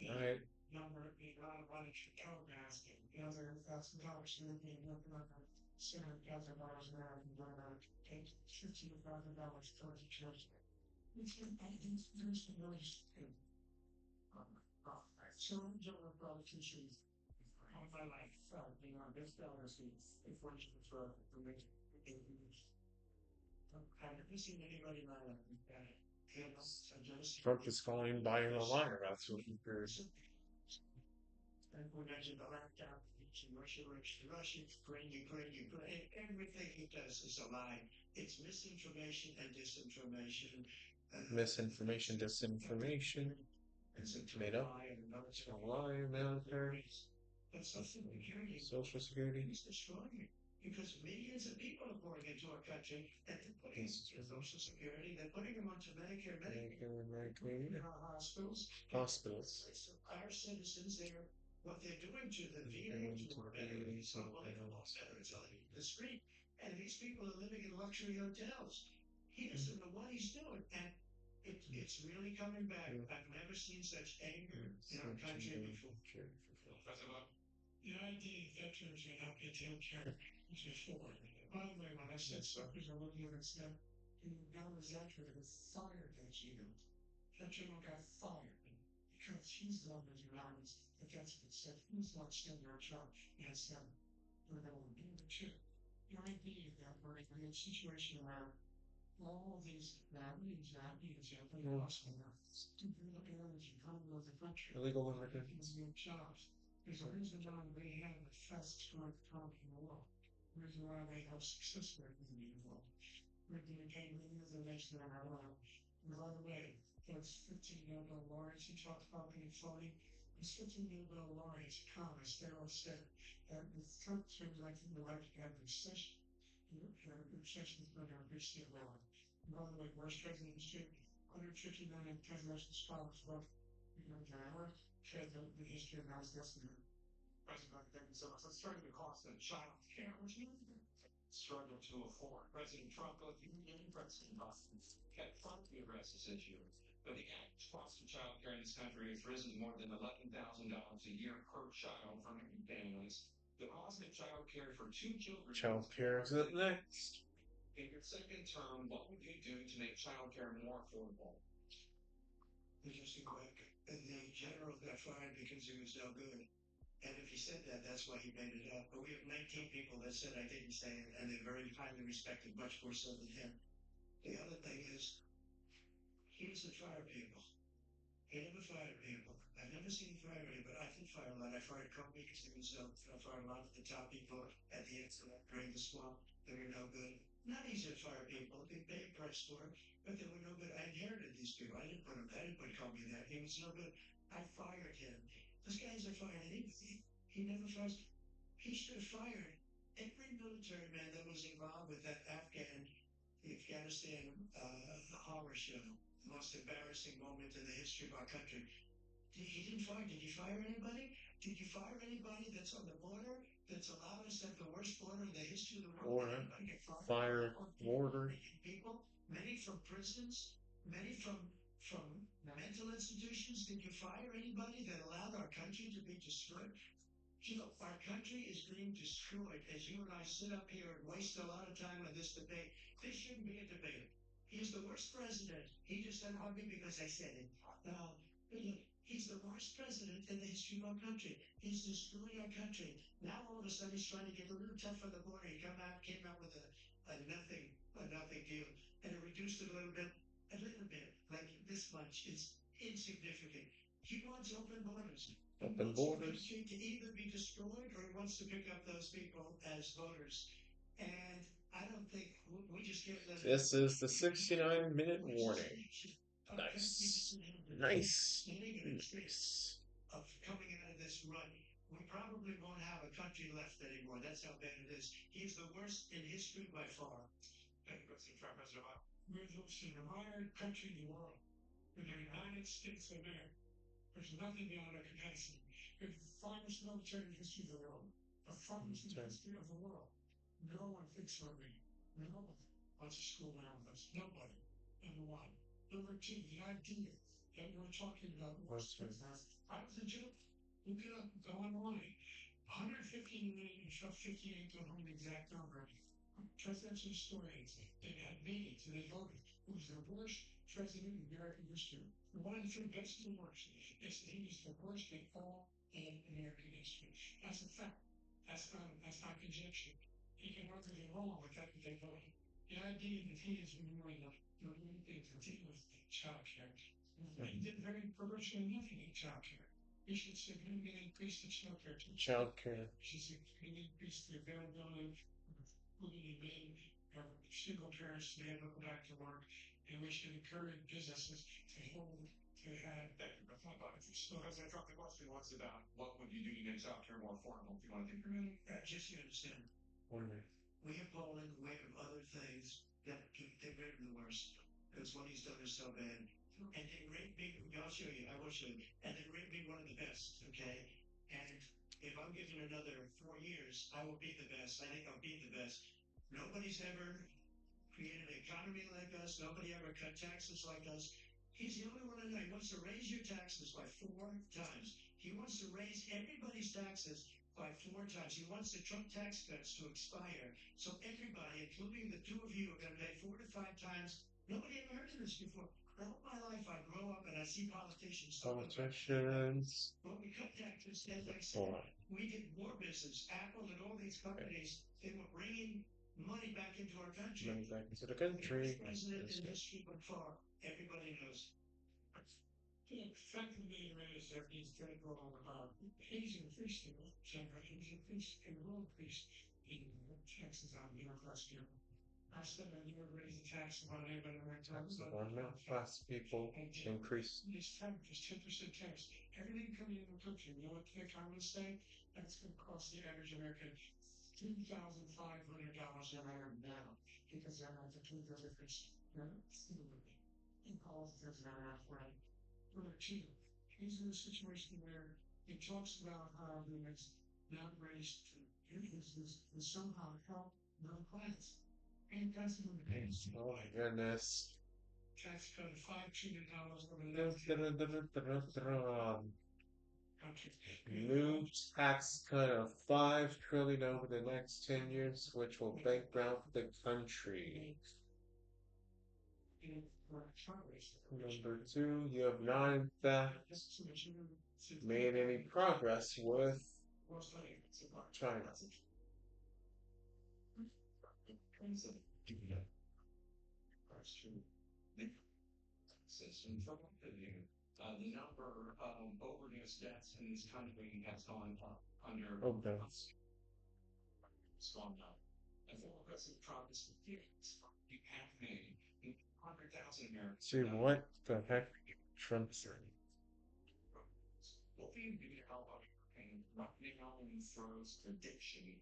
All right. Number being on running Chicago basket, the other $1,000 being looking at $7,000 an hour, and take $15,000 towards the church. There's the really so general politicians all my life being on this balance is fortunate for me. I've never seen anybody like that. Trump is calling Biden a liar about Social Security. And we mentioned the laptop, Russia, Ukraine. Everything he does is a lie. It's misinformation and disinformation. Misinformation, disinformation. It's Made up. It's a lie, military. But Social Security. is destroying it. Because millions of people are pouring into our country and they're putting Social Security, they're putting them onto Medicare, Medicaid, hospitals. Hospitals. So our citizens, what they're doing to the VA, it's unbelievable. It's on the street. And these people are living in luxury hotels. He doesn't know what he's doing. And it's really coming back. I've never seen such anger in our country before. The idea that veterans may not get health care is before. By the way, when I said suckers are looking at us now, now the veteran was fired that year. That general got fired because he's the one who's announced the veteran said he's not still your charge. Yes, we're going to do it too. The idea that we're in a situation where all these families, every hospital, illegal aliens come to the country. Illegal immigrants. Jobs. There's a reason why they have the fastest growing economy in the world. The reason why they have success rate in the world. We're doing millions of nation in our world. And by the way, those 15 Nobel laureates you talked about being phony, those 15 Nobel laureates, economists, they all said that the country like in the right to have recession. Recession is going to reach the world. By the way, worst president in history, 159 presidential scholars wrote, said the history of mass destiny. President themselves. Let's turn to the cost of child care, which you struggle to afford. President Trump, both you and President Biden, kept front the address this issue. But the average cost of child care in this country has risen more than $11,000 a year per child for many families. Child care is up next. Interesting quick. The general got fired because he was no good. And if he said that, that's why he made it up. But we have 19 people that said I didn't say it, and they're very highly respected, much more so than him. The other thing is, he doesn't fire people. He never fired people. I've never seen him fire anybody. I did fire a lot. I fired Kobe because he was I fired a lot of the top people at the end of that during the swamp. They were no good. Not easy to fire people. They paid a price for it, but they were no good. I inherited these people. I didn't put him. I didn't put Kobe there. He was no good. I fired him. This guy hasn't fired anybody. He never fires. He should have fired every military man that was involved with that the Afghanistan horror show, the most embarrassing moment in the history of our country. He didn't fire. Did you fire anybody? Did you fire anybody that's on the border that's allowed us to have the worst border in the history of the world? Or Did anybody get fired? fire Or order. people, many from prisons, many from mental institutions. Did you fire anybody that allowed our country to be destroyed? You know, our country is being destroyed as you and I sit up here and waste a lot of time on this debate. This shouldn't be a debate. He's the worst president. He just said on me because I said it. He's the worst president in the history of our country. He's destroying our country. Now all of a sudden he's trying to get a little tough on the border. He came out with a nothing deal, and it reduced it a little bit, like this much. It's insignificant. He wants open borders. He Open wants the borders. country to either be destroyed or he wants to pick up those people as voters. And I don't think we just can't let it This happen. is the 69-minute warning. Nice. Nice. Nice. Of coming out of this run. We probably won't have a country left anymore. That's how bad it is. He's the worst in history by far. We're the most admired country in the world. We're the United States of America. There's nothing beyond our capacity. We're the finest military in the history of the world. The finest in the history of the world. No one thinks for me. No one wants to school around us. Nobody. Number one. Number two, the idea that we're talking about wars. I was a joke. Look it up. Go online. 150 million, 58, don't know the exact number. Presidential historians, they had meetings and they voted. Who was the worst president in American history? The one of the three best and worst. They said he was the worst in all of American history. That's a fact. That's not conjecture. He can hardly be wrong with that they voted. The idea that he is ignoring the main things, particularly child care. He did very virtually nothing in child care. He should significantly increase the child care. Child care. He should significantly increase the availability of food and single parents to be able to go back to work, and we should encourage businesses to hold to have that. So as I thought the question was about what would you do to make childcare more affordable? If you want to think about it, just so you understand. We have polling, we have other things that get rid of the worst. Because what he's done is so bad. And then rate me, I'll show you, I will show you. And then rate me one of the best, okay? And if I'm given another 4 years, I will be the best. I think I'll be the best. Nobody's ever created an economy like us. Nobody ever cut taxes like us. He's the only one I know. He wants to raise your taxes by 4 times. He wants to raise everybody's taxes by 4 times. He wants the Trump tax cuts to expire. So everybody, including the two of you, are going to pay 4 to 5 times. Nobody ever heard of this before. All my life, I grow up and I see politicians. Politicians. When we cut taxes, as I said, we did more business. Apple and all these companies, they were bringing money back into our country. Money back into the country. President in history but far, everybody knows. The fact of the matter is that these federal Asian fish Asian fish and world fish in taxes on middle class people. I said I never raised the tax on anybody like Tax on middle class people increase. This time, just 10% tax. Everything coming in the country, you know what the economists say? That's going to cost the average American $2,500 an hour now because they're not the two difference. In politics, they're not right. Number two, he's in a situation where he talks about how he has not raised to somehow help middle class. And that's what it is. Oh my goodness. Tax cut of $5 trillion over the next country. New tax cut of 5 trillion over the next 10 years, which will bankrupt the country. Number two, you have not in fact made any progress with China. The number of overdose deaths in this country has gone up under overdose. It's gone up. And former President Trump is you have made 100,000 Americans. See what the heck Trump said.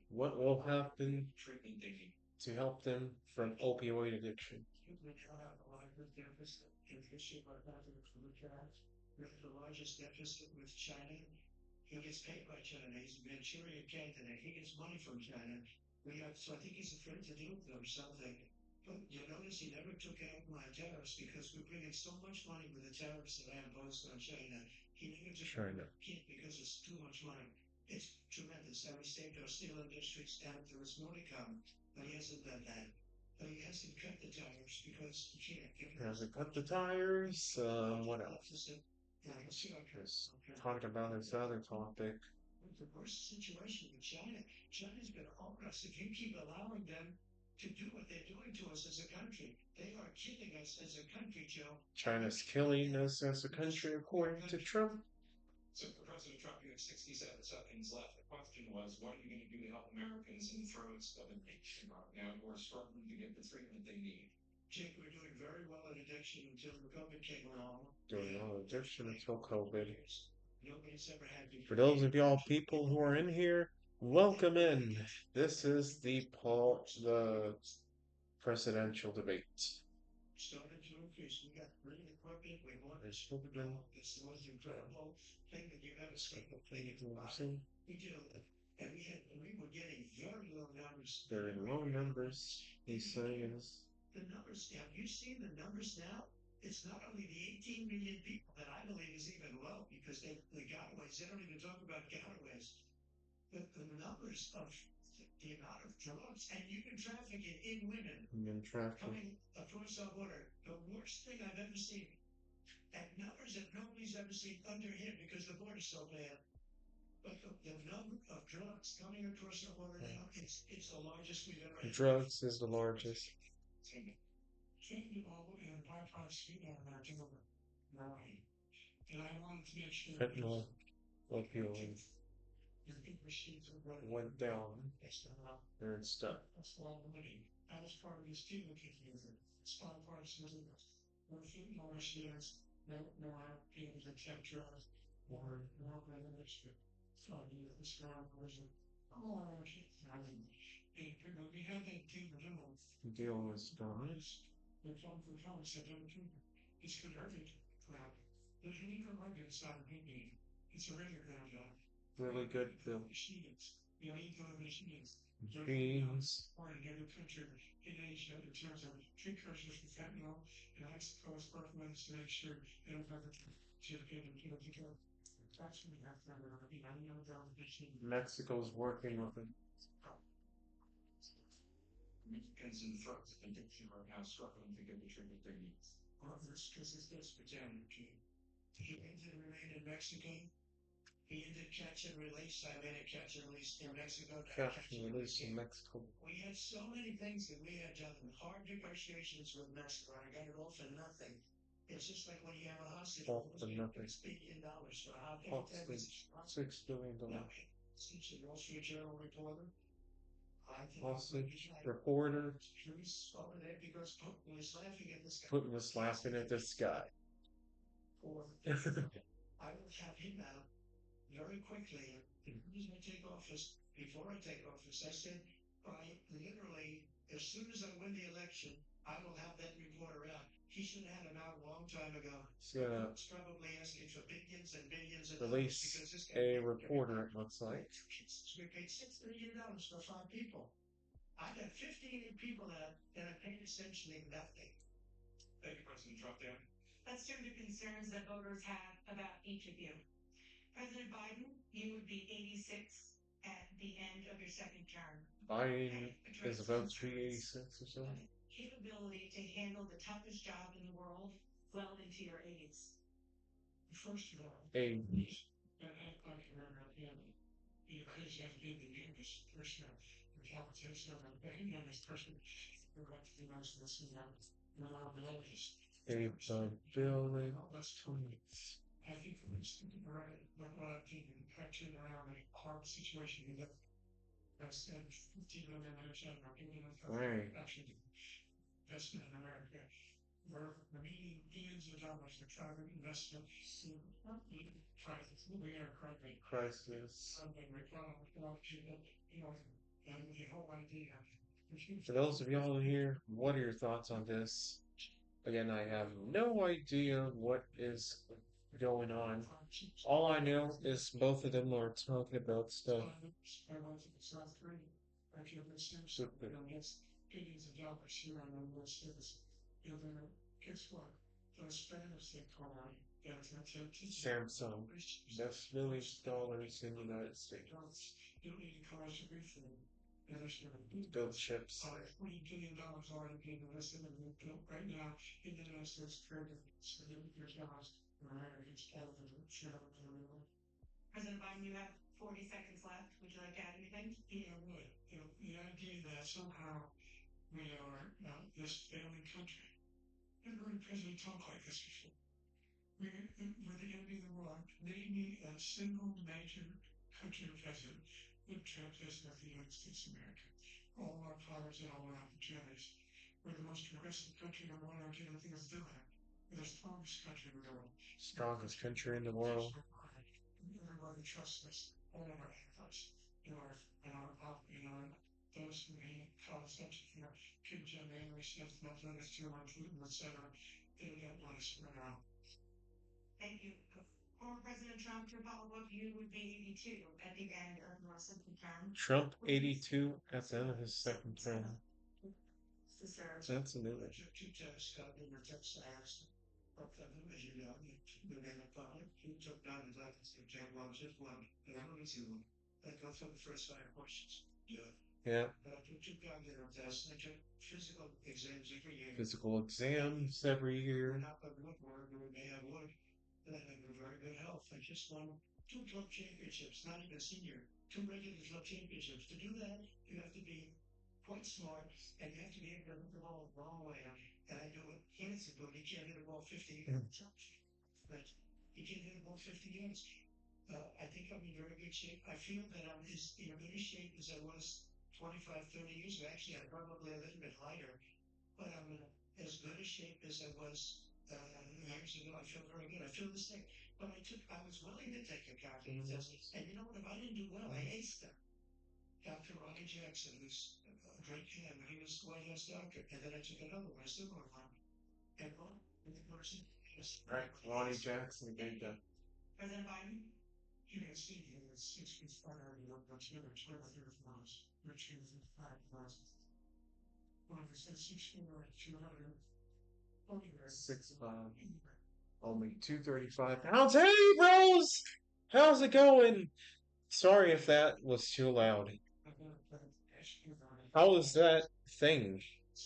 What will happen to help them from opioid addiction? The largest deficit with China. He gets paid by China. He's a Manchurian candidate. He gets money from China. So I think he's afraid to deal with them or something. But you notice he never took out my tariffs because we bring in so much money with the tariffs that I imposed on China. He never took China because it's too much money. It's tremendous. And we saved our steel industries down. There was more to come, but he hasn't done that. But he hasn't cut the tires because he can't. Hasn't cut the tires. What else? Just talking about this other topic. The worst situation with China. China's going to own us if you keep allowing them to do what they're doing to us as a country. They are killing us as a country, Joe. China's killing us as a country, according to Trump. So for President Trump, you have 67 seconds left. The question was, what are you going to do to help Americans in the throes of addiction right now who are struggling to get the treatment they need? Jake, we're doing very well in addiction until the COVID came along. Doing well in addiction until COVID. Nobody's ever had to. For those of y'all people who are in here, welcome in. This is the presidential debate. Started to increase. We got great equipment. We want this. This was incredible thing that you've ever seen. We do. And we were getting very low numbers. Very low numbers. He's saying. The numbers. Have you seen the numbers now? It's not only the 18 million people that I believe is even low because the gotaways. They don't even talk about gotaways. But the numbers of the amount of drugs and human trafficking in women coming across our border, the worst thing I've ever seen. And numbers that nobody's ever seen under him because the border's so bad. But the number of drugs coming across our border now, it's the largest we've ever had. Drugs is the largest. And I wanted to make sure fentanyl, opioid went down there and stuff. that's a lot of money. That was part of his team looking for it. It's bipartisan. We're thinking more shares, no being to check drugs, or more revelation. So the strong version. Oh, I mean, we had that Deal was done. the phone for phone said, it's good everything. There's an even like inside of me. It's a really good job. Really good bill. Machines. You need the machines. Machines. Or in every country in Asia in terms of precursors to fentanyl and Mexico is recommends to make sure they don't have to get them to go. That's what we have to remember. I know the machine. Mexico's working with it. Mexicans in drugs addiction are now struggling to get the treatment they need. Well, this because it's this pretend routine. He ended remain in Mexico. He ended catch and release. I made a catch and release in Mexico. Catch and release in Mexico. We had so many things that we had done hard negotiations with Mexico, and I got it all for nothing. It's just like when you have a hostage. All for nothing. $6 billion for a hostage. $6 billion. Since the Wall Street Journal reporter. Hostage reporter. Over there because Putin was laughing at this guy. Putin was laughing at this guy. I will have him out very quickly. As soon as I take office, before I take office, I said, literally, as soon as I win the election, I will have that reporter out. He should have had him out a long time ago. It's probably asking for billions and billions of dollars because this guy a reporter, it looks like. We paid $6 billion for 5 people. I got 58 people out, and I paid essentially nothing. Thank you, President Trump. Let's turn to concerns that voters have about each of you. President Biden, you would be 86 at the end of your second term. Biden is Address about to be concerns 86 or so. capability to handle the toughest job in the world well into your 80s. First of all, Age. I can remember him. Because you have to be the youngest person in politics, the youngest person who got to the most of this, the oldest. Capability. That's 20. I think it was right, but what I think actually around a hard situation that I spent 15 million dollars Right. actually investment in America. We're meeting billions of dollars of private investment in crisis. We are currently Crisis. funding and the whole idea. For those of y'all here, what are your thoughts on this? Again, I have no idea what is going on. All I know is both of them are talking about stuff. I went to South Korea. I feel the same stuff. It's billions of dollars here on the US citizens. Guess what? Those Spanish they call on Samsung, that's millions of dollars in the United States. You don't need to cause everything. Build chips. $40 billion already being invested in the built right now in the United States created significant jobs. President Biden, you have 40 seconds left. Would you like to add anything? Yeah, I would. The idea that somehow we are this failing country. Never heard a president talk like this before. We're the enemy of the world. Name me a single major country president who president of the United States of America. All our powers and all our opportunities. We're the most progressive country in the world. I can't think of doing it. We're the strongest country in the world. Strongest country in the world. Everybody trusts us. All of our efforts. Those who hate college Kim Jong-un, Smith, Northwest, Putin, etc. They don't want us around. Thank you. Former President Trump, to follow up, you would be 82 at the end of your second term. Trump 82 at the end of his second term. That's a new one. Two tests got in your text I asked him. But as you know, the name of public, he took down his license to Jack Wells, just one. And I don't need to. I go through the first 5 questions. Yeah. Yeah. Took down their tests. I took physical exams every year. Physical exams every year. Not but one word, we may have one. And I have very good health. I just won 2 club championships, not even senior, 2 regular club championships. To do that, you have to be quite smart, and you have to be able to hit the ball the wrong way. And I do it handsomely, but you can't hit the ball 50 yards. But you can hit the ball 50 yards. I think I'm in very good shape. I feel that I'm as in good a shape as I was 25, 30 years ago. Actually, I'm probably a little bit lighter, but I'm in as good a shape as I was years ago. I feel very good. I feel the same. But I was willing to take a copy test. And you know what? If I didn't do well, I aced them. Dr. Ronnie Jackson, who's a great man, he was the White House doctor. And then I took another one, a similar one. And the person is Right, Ronnie Jackson, great guy. President Biden, you can see he is 65 much never 23 miles, which is 5 miles. Well, if it's 64 or 200, 6'5". Only 235 pounds. Hey, bros! How's it going? Sorry if that was too loud. How is that thing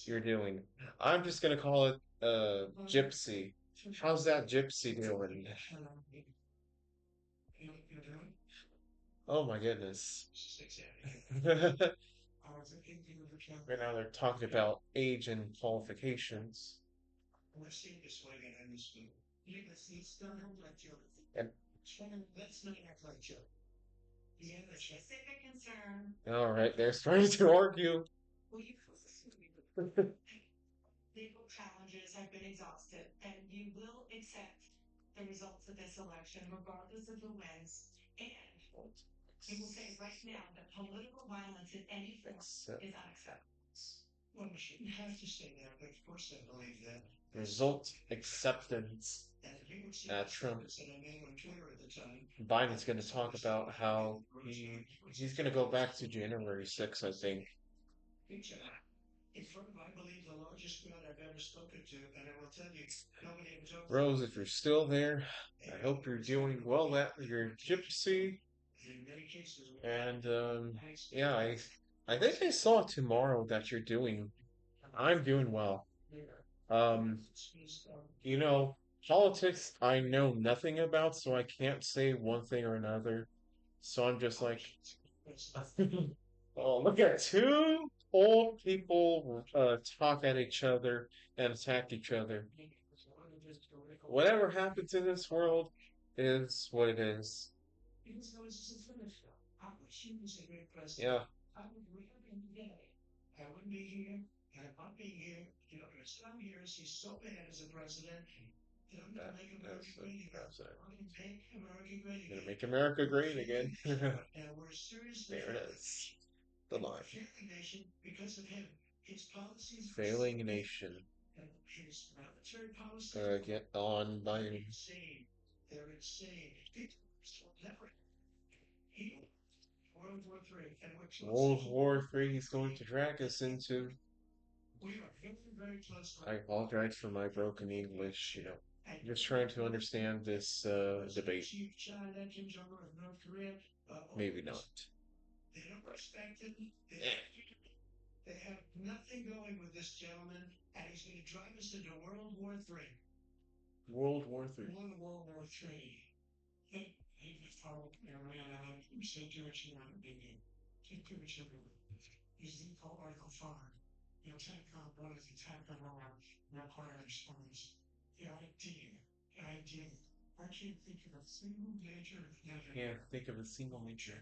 you're doing? I'm just gonna call it Gypsy. How's that Gypsy doing? Oh my goodness. Right now they're talking about age and qualifications. And Specific concern. all right, they're starting to argue. Legal challenges have been exhausted, and you will accept the results of this election, regardless of who wins. And we will say right now that political violence in any form is unacceptable. Well, you have to say that, but of course I believe that. Result acceptance. Trump. Biden's going to talk about how he's going to go back to January 6th, I think. in front of, I believe, the largest crowd I've ever spoken to, and I will tell you, nobody ever told me. Rose, if you're still there, I hope you're doing well at your gypsy. In many cases, And yeah, I think I saw tomorrow that you're doing. I'm doing well. Um, you know, politics I know nothing about, so I can't say one thing or another. So I'm just like, oh, look at two old people talk at each other and attack each other. Whatever happens in this world is what it is. because I was just finished. I wish he was a great president. Yeah, I would really be today. I wouldn't be here, and I'm not being here. You know, there's some years he's so bad as a president that I'm going to make America that's the great again. president. I'm going to make America great Gonna again. make America great again. And we're seriously There it failing. is. The And we're line. failing nation because of him. His policies are so Failing bad. nation. And his military policies Get on are Biden. insane. They're insane. People will never heal World War III, and we're close to World War World War III is going to III. drag us into. We are very, very close to I World War apologize for my broken English. III. And Just trying to understand this debate. Chief China, Kim Jong Un of North Korea, Maybe not. they don't respect him. Eh, They have nothing going with this gentleman, and he's going to drive us into World War III. World War III. World War III. He just told Mariana, you say do what you want to do. Just do what you want. Use the Article 5. You attack on what is attack on our nuclear response. The idea. I can't think of a single major Can't think of a single major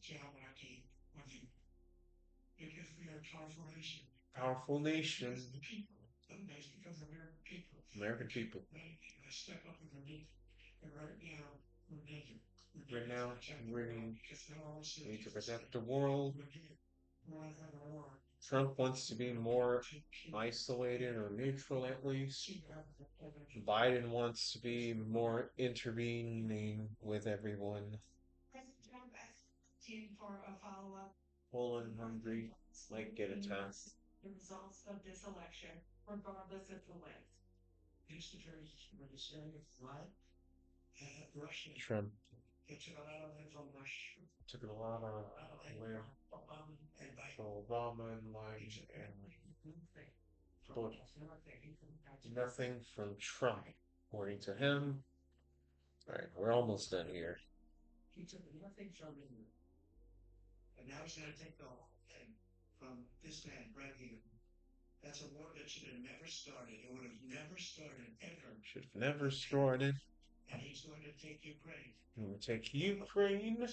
Jabberwocky with you. Because we are a powerful nation. powerful nation. Because the people. That's because of American people. American people. Right? I step up with the meat. And right now, we're naked. Right now, we Because they're all need to protect the world. we're on a war. Trump wants to be more isolated or neutral at least. Biden wants to be more intervening with everyone. President Trump asked team for a follow-up. Poland, Hungary might get attacked. The results of this election, regardless of who wins. Here's the very what? Russia. Trump It took a lot of land from Russia. took a lot of land from Obama and Biden and but nothing from Trump, according to him. All right, we're almost done here. He took nothing from me. And now he's going to take the whole thing from this man right here. That's a war that should have never started. It would have never started ever. Should have never started. And he's going to take Ukraine. He will take Ukraine and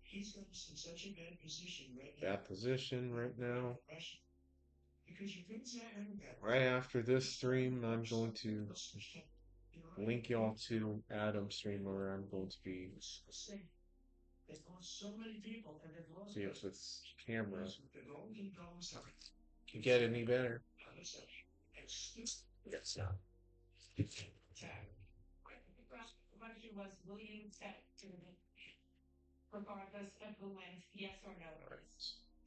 he's got us in such a bad position right now. that position right now. Because you think right after this stream, I'm going to link y'all to Adam's stream where I'm going to be. So many people, and see if this camera can get any better. Yes, no. The question was, will you accept regardless of who wins, yes or no? Right.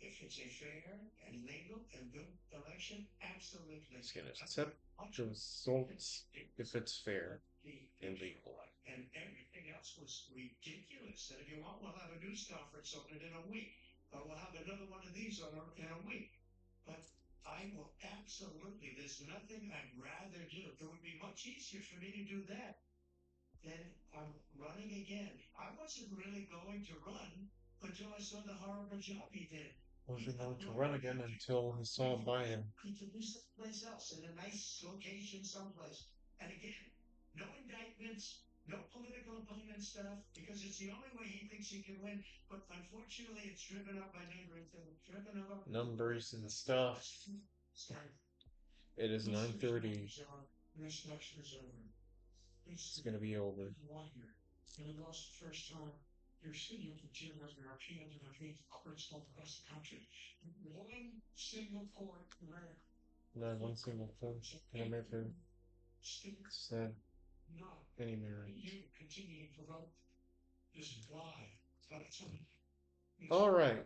If it's a fair and legal and good election, absolutely. It's going to accept the results if it's fair and legal. And everything else was ridiculous. And if you want, we'll have a news conference on it in a week. Or we'll have another one of these in a week. But I will absolutely, there's nothing I'd rather do. It would be much easier for me to do that than I'm running again. I wasn't really going to run until I saw the horrible job he did. Wasn't going to run again until he saw Biden. He could be someplace else, in a nice location someplace. And again, no indictments, no political opponent stuff, because it's the only way he thinks he can win. But unfortunately, it's driven up by numbers and stuff. It is 9:30. It's going to be over. And we lost the first time. Your city of the gym was European and I think courts all across the country. One single court in America. Not one single court in America said any marriage. You continue to provoke this lie. All right.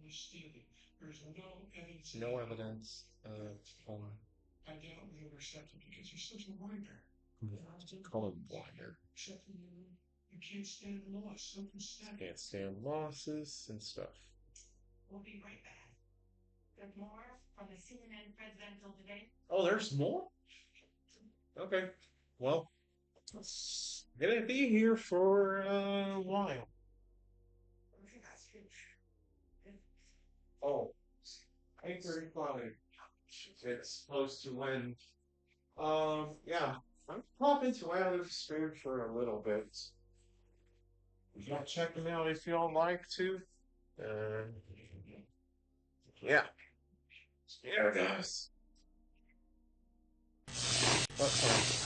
was stealing. There's no evidence in No the home evidence of I doubt we ever accepted because you're such a whiner. color blinder. Except you can't stand loss. Something static. Can't stand losses and stuff. We'll be right back. There's more from the CNN presidential debate. Oh, there's more? Okay. Well, gonna be here for a while. Oh, 8:35. It's close to when. Yeah. I'm popping to out of stream for a little bit. You all check them out if y'all like to. Uh, yeah. Yeah, guys. Okay.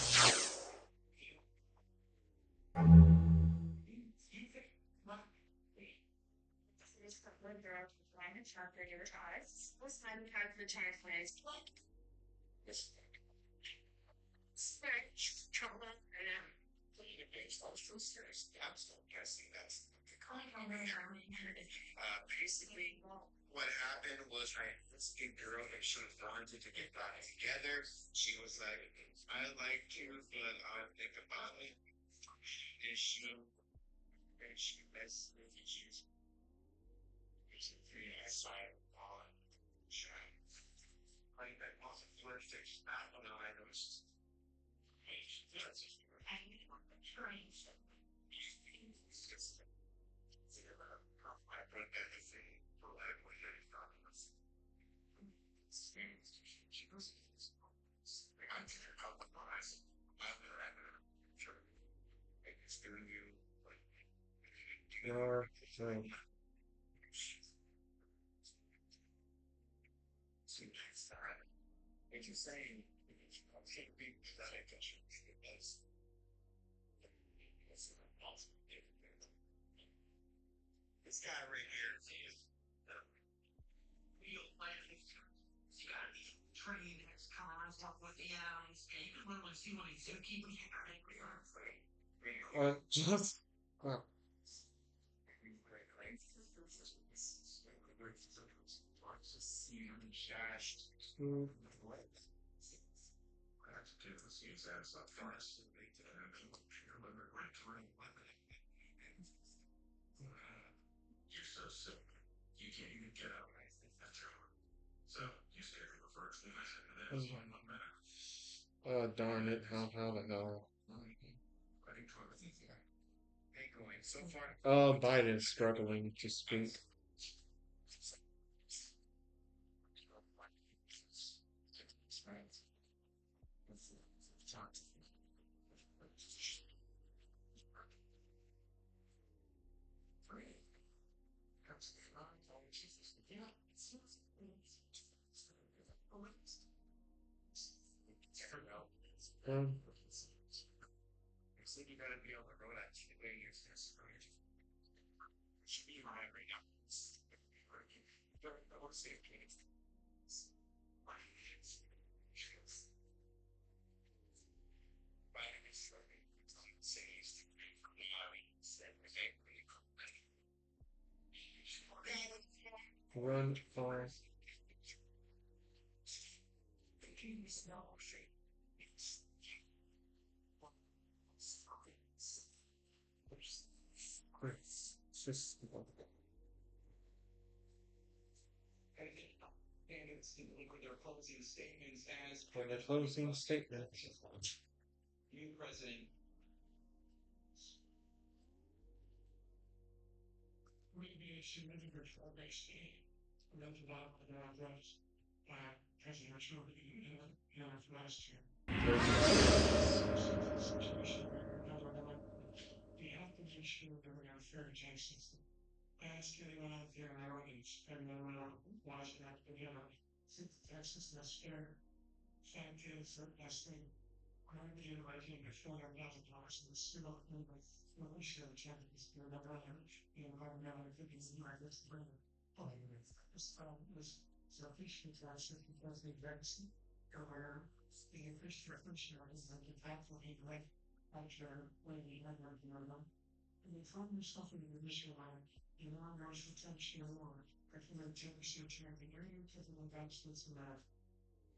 Basically, what happened was I had this good girl that she wanted to get back together. She was like, I like you, but I think about it. And she basically she's basically I saw it on chat. Like that was a first stage back when I was I put everything for like what they thought was she was I'm going to compromise. I'm going to sure it's doing you like your thing. So that's all right. What you're saying can't be that I can change because this guy right here is real planning. You gotta be trained as cars, talk with the animals, and you can literally see what he's doing. Keep him angry or afraid. Just. You're so sick. You can't even get out. That's your so you stay for the first thing I said to them. Darn it. How to know? So far. Biden's struggling to speak. Um, you gotta be on the road actually. Should be right now. I want to say run fast. Just for their closing statements as for their closing statement. New president. Radiation individual vaccine. That's about the address. President Trump last year. Situation where you're not allowed. You have to make sure that we have fair justice. Ask anyone out there in our audience, everyone watching that video, since Texas is fair, fact is that last thing, I'm going to be inviting a $400,000 in the still in the militia champions to another the environmental activities in my list of this was sufficient to us because the events where the official functionaries and the faculty like after when we had them, and you find yourself in the mission line, you want to know potential or I feel like Jefferson champion area because of the guys that's enough.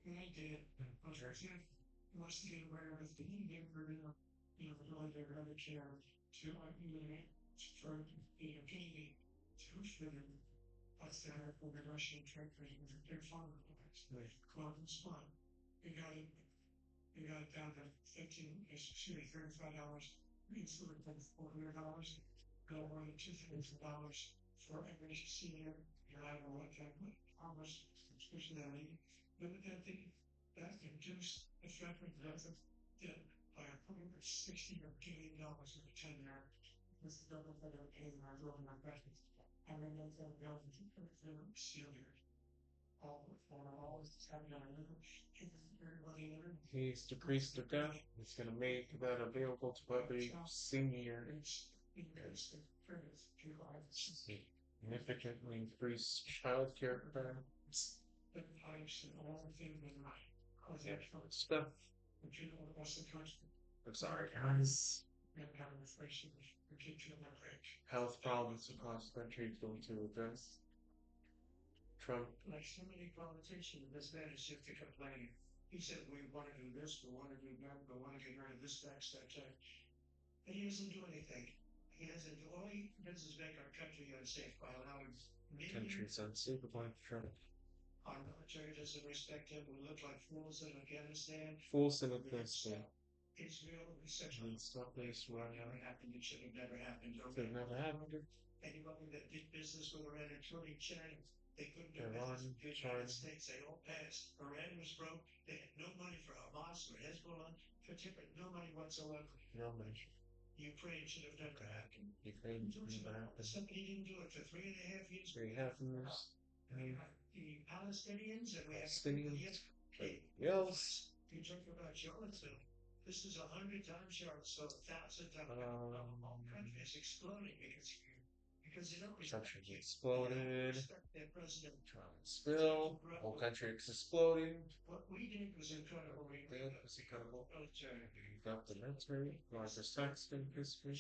And I did. I was actually wants to get aware of the Indian area, really their other care to for the opinion to fit in. That's the for the Russian treasury with their farmer lives. Club and spot. We got it. We got it down to 15, excuse me, $35. We sort of $400. Go more than $2,000 for every senior. I don't know what that, how much, especially that lady. But that thing, that induced a federal deficit by $160 billion in a 10 year. This is double federal paying our growing our budget. And then they said, no, it's senior. All is happening on everybody. He's decreased to death. He's going to make that available to every senior. Significantly increase child care programs. Yeah, stuff. I'm sorry, guys. Health problems across the country going to address. Trump. Like so many politicians, this man is just a complainer. He said, we want to do this, we want to do that, we want to get rid of this, tax, that, that. But he doesn't do anything. He doesn't do all he does is make our country unsafe by allowing Country's unsafe by Trump. Our military doesn't respect him. We look like fools in Afghanistan. Fools in Afghanistan. Israel is such a stop this right now. Never happened. It should have never happened. Should never happened. Anybody that did business with Iran, including China, they couldn't do Iran, business with the China. United States. They all passed. Iran was broke. They had no money for Hamas or Hezbollah, for Tippett, no money whatsoever. No money. Ukraine should have never happened. Ukraine should never happened. Somebody didn't do it for 3.5 years. 3.5 years. The Palestinians and we have Palestinians. Yes. You talk about Charlottesville. This is 100 times Charlottesville, 1,000 times. All country is exploding because they don't respect Country you. exploded. Respect their president. Charlottesville. Whole country is exploding. What we did was incredible. We did was incredible. military. We got the military, largest tax in history.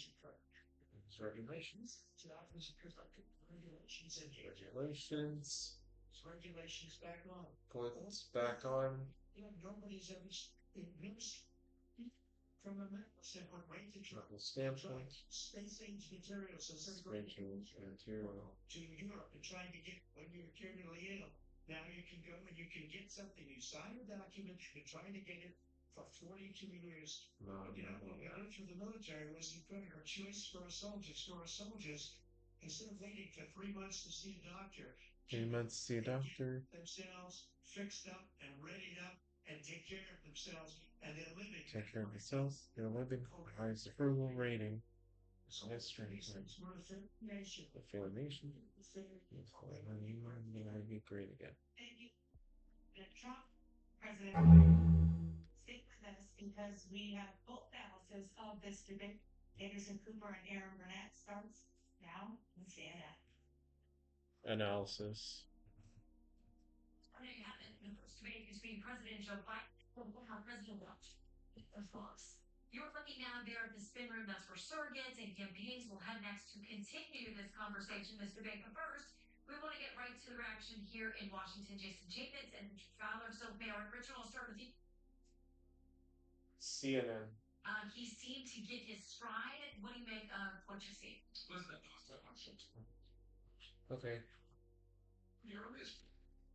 Regulations. Regulations in here. Regulations. Regulations back on. Puts back on. Nobody's ever from a medical standpoint, right to Medical standpoint. space age material. So Space age material. To Europe and trying to get when you're terminally ill. Now you can go and you can get something. You sign a document. You're trying to get it for 42 years. What for the military was incredible. A choice for our soldiers. For our soldiers, instead of waiting for 3 months to see a doctor, 3 months to see a doctor. Themselves fixed up and readied up and take care of themselves and they're living. Take care of themselves. They're living. Highest approval rating. History. Nation. The failed nation. Be great again. Trump, President Biden, stick with us because we have both analysis of this debate. Anderson Cooper and Aaron Burnett starts now. Let's see that. Analysis. Starting out in the first debate between President Joe Biden and former President of course. You're looking now there at the spin room. That's where surrogates and campaigns will head next to continue this conversation, this debate. But first, we want to get right to the reaction here in Washington. Jason Chaffetz and Fowler. So, Mayor Richard, I'll start with you. CNN. He seemed to get his stride. What do you make of what you see? Okay. The earliest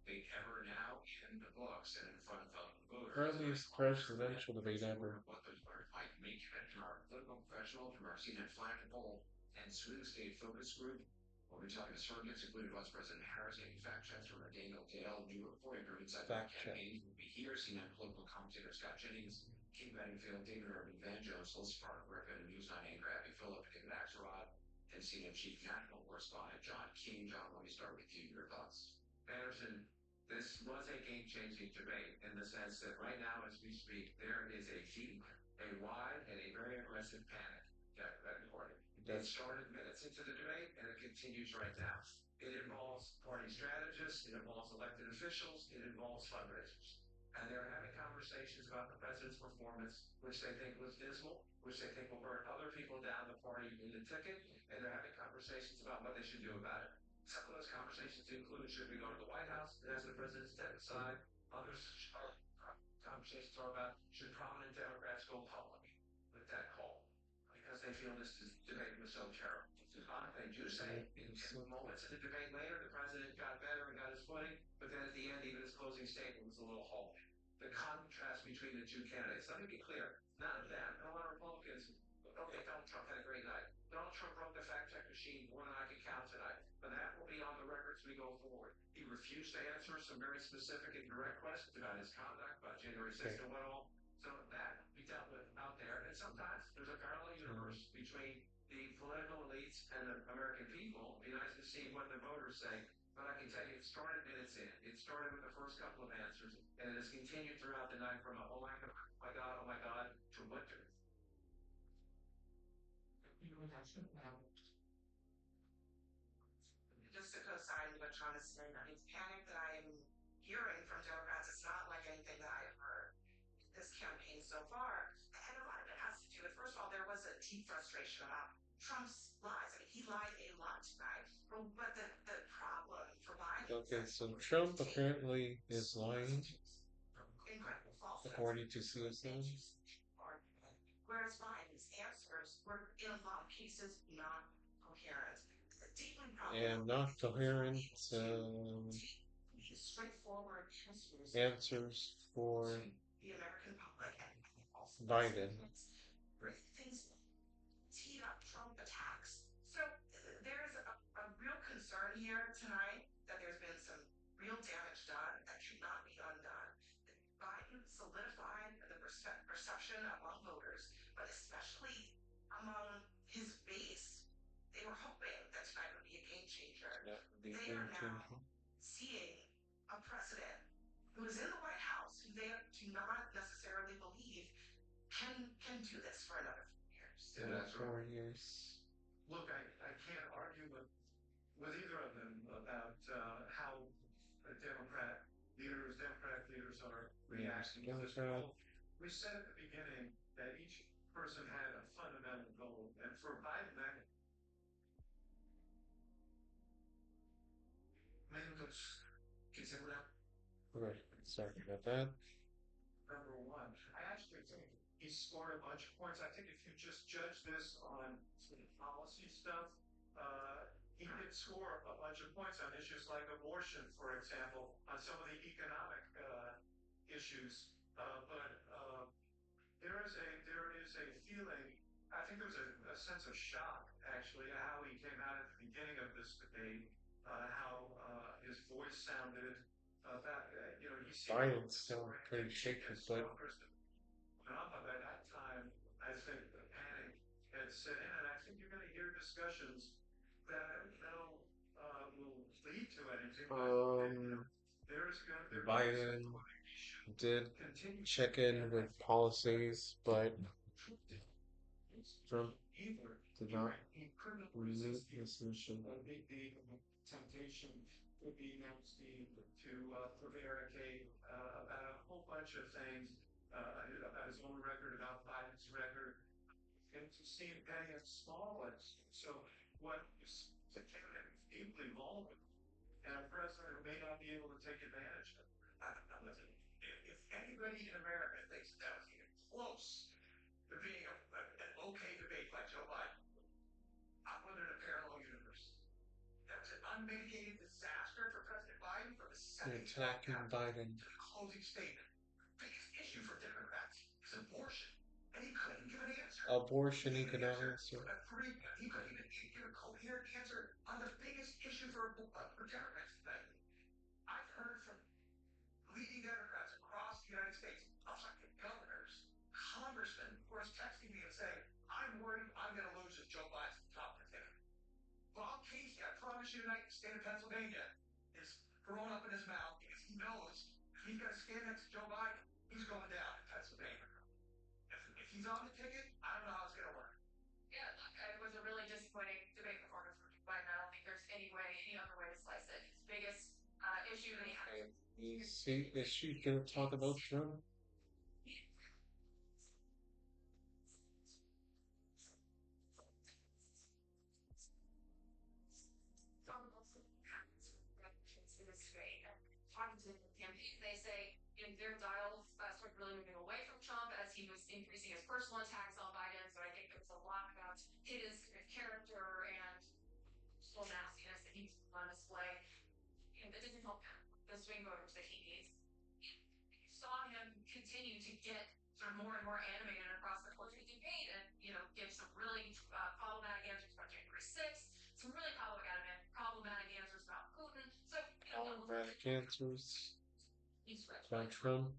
debate ever now in the books and in front of voters. Earliest presidential debate ever. What the might make it from our political professional, from our CNN flagpole and swing state focus group. We'll be talking to surrogates, including Vice President Harris, getting fact checks from Daniel Dale, new reporting from inside the campaign. We'll be here, CNN political commentator Scott Jennings, King Bedingfield, David Urban, Van Jones, Liz Park, Griffin, News 9 anchor Abby Phillip, David Axelrod, and CNN Chief National Correspondent John King. John, let me start with you. Your thoughts. Anderson, this was a game-changing debate in the sense that right now, as we speak, there is a deep, a wide, and a very aggressive panic. Yeah, that recording. It started minutes into the debate, and it continues right now. It involves party strategists, it involves elected officials, it involves fundraisers. And they're having conversations about the president's performance, which they think was dismal, which they think will burn other people down the party in the ticket, and they're having conversations about what they should do about it. Some of those conversations include should we go to the White House and ask the president to step aside? Others are conversations are about should prominent Democrats go public with that call because they feel this debate was so terrible. They do say in moments of the debate later, the president got better and got his footing, but then at the end, even his closing statement was a little halting. The contrast between the two candidates. Let me be clear. None of them, and a lot of Republicans, okay, Donald Trump had a great night. Donald Trump broke the fact check machine more than I can count tonight, but that will be on the record as we go forward. He refused to answer some very specific and direct questions about his conduct about January 6th and what all. So that we dealt with out there. And sometimes there's a parallel universe between the political elites and the American people. It'd be nice to see what the voters say. But I can tell you, it started minutes in. It started with the first couple of answers, and it has continued throughout the night from a, oh my God, to what to. Just to co-sign what John is saying, I mean, panic that I am hearing from Democrats is not like anything that I have heard this campaign so far. And a lot of it has to do with, first of all, there was a deep frustration about Trump's lies. I mean, he lied a lot tonight. But the problem for Biden. Okay, so Trump apparently is lying, Incredible false. according to Susan, Whereas Biden's answers were, in a lot of cases, not coherent. Deeply and not coherent straightforward answers for the American public and also Biden. things teed up Trump attacks. So there is a real concern here tonight that there's been some real damage done that cannot be undone. Biden solidified the perception among voters, but especially among his base. They were hoping that tonight would be a game changer. They are now seeing a president who is in the White House who they do not necessarily believe can do this for another 4 years. Yeah, that's 4 years. Look, I can't argue with either of them about how Democratic leaders are reacting to this goal. We said at the beginning that each person had a fundamental goal, and for Biden, that Right, sorry about that. number one. I actually think he scored a bunch of points. I think if you just judge this on sort of policy stuff, he did score a bunch of points on issues like abortion, for example, on some of the economic issues. But there is a feeling. I think there was a sense of shock actually at how he came out at the beginning of this debate, how his voice sounded. That he seemed Biden's still pretty shaky, but by that time, I think the panic had set in, and I think you're going to hear discussions that will lead to anything. There's going to be Biden did check in with policies, but Trump did not meet this mission. The temptation would be next to prevaricate about a whole bunch of things, about his own record, about Biden's record, and to see him petty and small. So what is the candidate is deeply vulnerable, and a president who may not be able to take advantage of it. Listen, if anybody in America thinks that was even close to being an okay debate by Joe Biden, I'm within a parallel universe. That was an unmitigated disaster for President Biden from the second attacking Biden. to the closing statement. Biggest issue for Democrats is abortion, and he couldn't give an answer. Abortion, he could not answer. He couldn't even give a coherent answer on the biggest issue for Democrats tonight. I've heard from leading Democrats across the United States, elected governors, congressmen, who are texting me and saying, I'm worried I'm going to lose if Joe Biden's the top of the ticket. Bob Casey, I promise you tonight, the state of Pennsylvania, is throwing up in his mouth because he knows if he's going to stand next to Joe Biden, he's going down in Pennsylvania. If he's on the ticket, I don't know how it's going to work. Yeah, it was a really disappointing debate performance for Joe Biden. I don't think there's any other way to slice it. His biggest issue that he had. Is she going to talk about Trump? was increasing his personal attacks on Biden. So I think it was a lot about his character and full nastiness that he's on display. And that didn't help him, the swing voters that he needs. You saw him continue to get sort of more and more animated across the course of the debate and, give some really problematic answers about January 6th, some really problematic answers about Putin. So, Problematic answers he's right. about Trump.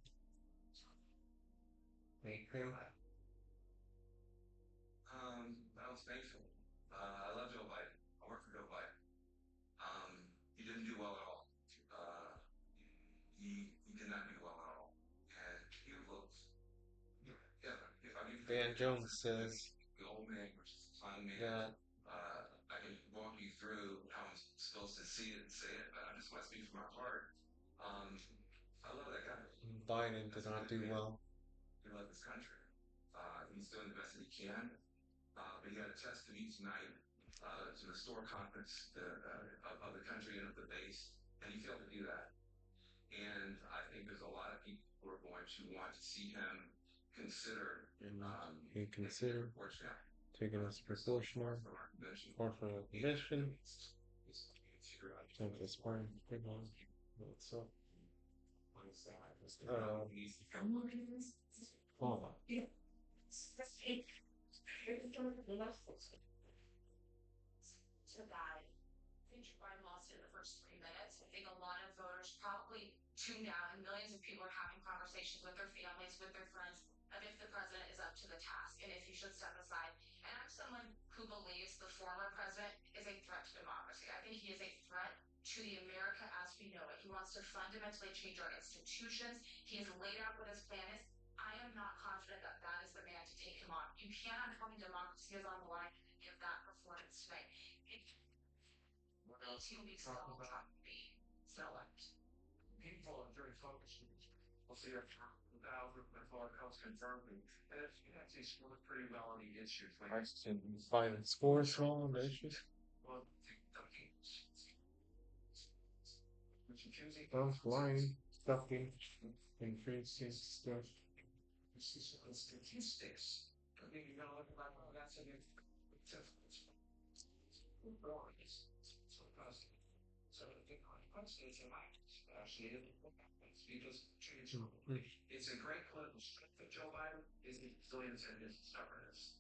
That was painful. I love Joe Biden. I work for Joe Biden. He didn't do well at all. He did not do well at all. And he looks. Yeah, if I give Dan Jones says the old man versus the fine man, that I can walk you through how I'm supposed to see it and say it, but I just want to speak from my heart. I love that guy. Biden did not do well. He loves this country. He's doing the best that he can. But he had a test to meet tonight to restore confidence of the country and of the base, and he failed to do that. And I think there's a lot of people who are going to want to see him consider he considered taking us proportional or for a convention. I think that's part of the one. So, To that, I think Joe Biden lost it in the first 3 minutes. I think a lot of voters probably tuned out, and millions of people are having conversations with their families, with their friends, of if the president is up to the task and if he should step aside. And I'm someone who believes the former president is a threat to democracy. I think he is a threat to the America as we know it. He wants to fundamentally change our institutions. He has laid out what his plan is. I am not confident that that is the man to take him on. You cannot, having democracy is on the line, give that performance today. 2 weeks ago, Trump would be select. People are very focused. We'll see if the algorithm comes confirmed. And if you actually scored pretty well on the issues, like Biden scores well on the issues. well, Flying, stuffing, increasing stuff. Statistics. I mean, you gotta look at that's an so I think on presidents and actually because it's a great political strength of Joe Biden is his resilience and his stubbornness.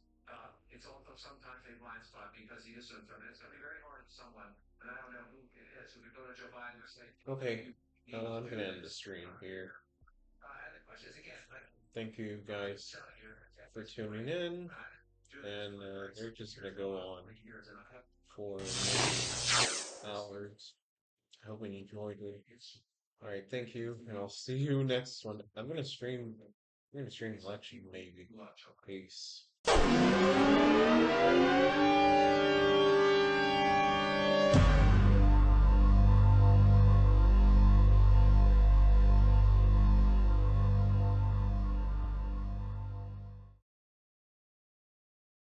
It's also sometimes a blind spot because he is so stubborn. It's going to be very hard for someone, and I don't know who it is, who could go to Joe Biden and say, Okay, I'm gonna end the stream here. and the question is again, Thank you guys for tuning in, and they're just gonna go on for hours. I hope you enjoyed it. All right, thank you, and I'll see you next one. I'm gonna stream. I'm gonna stream election maybe. Peace.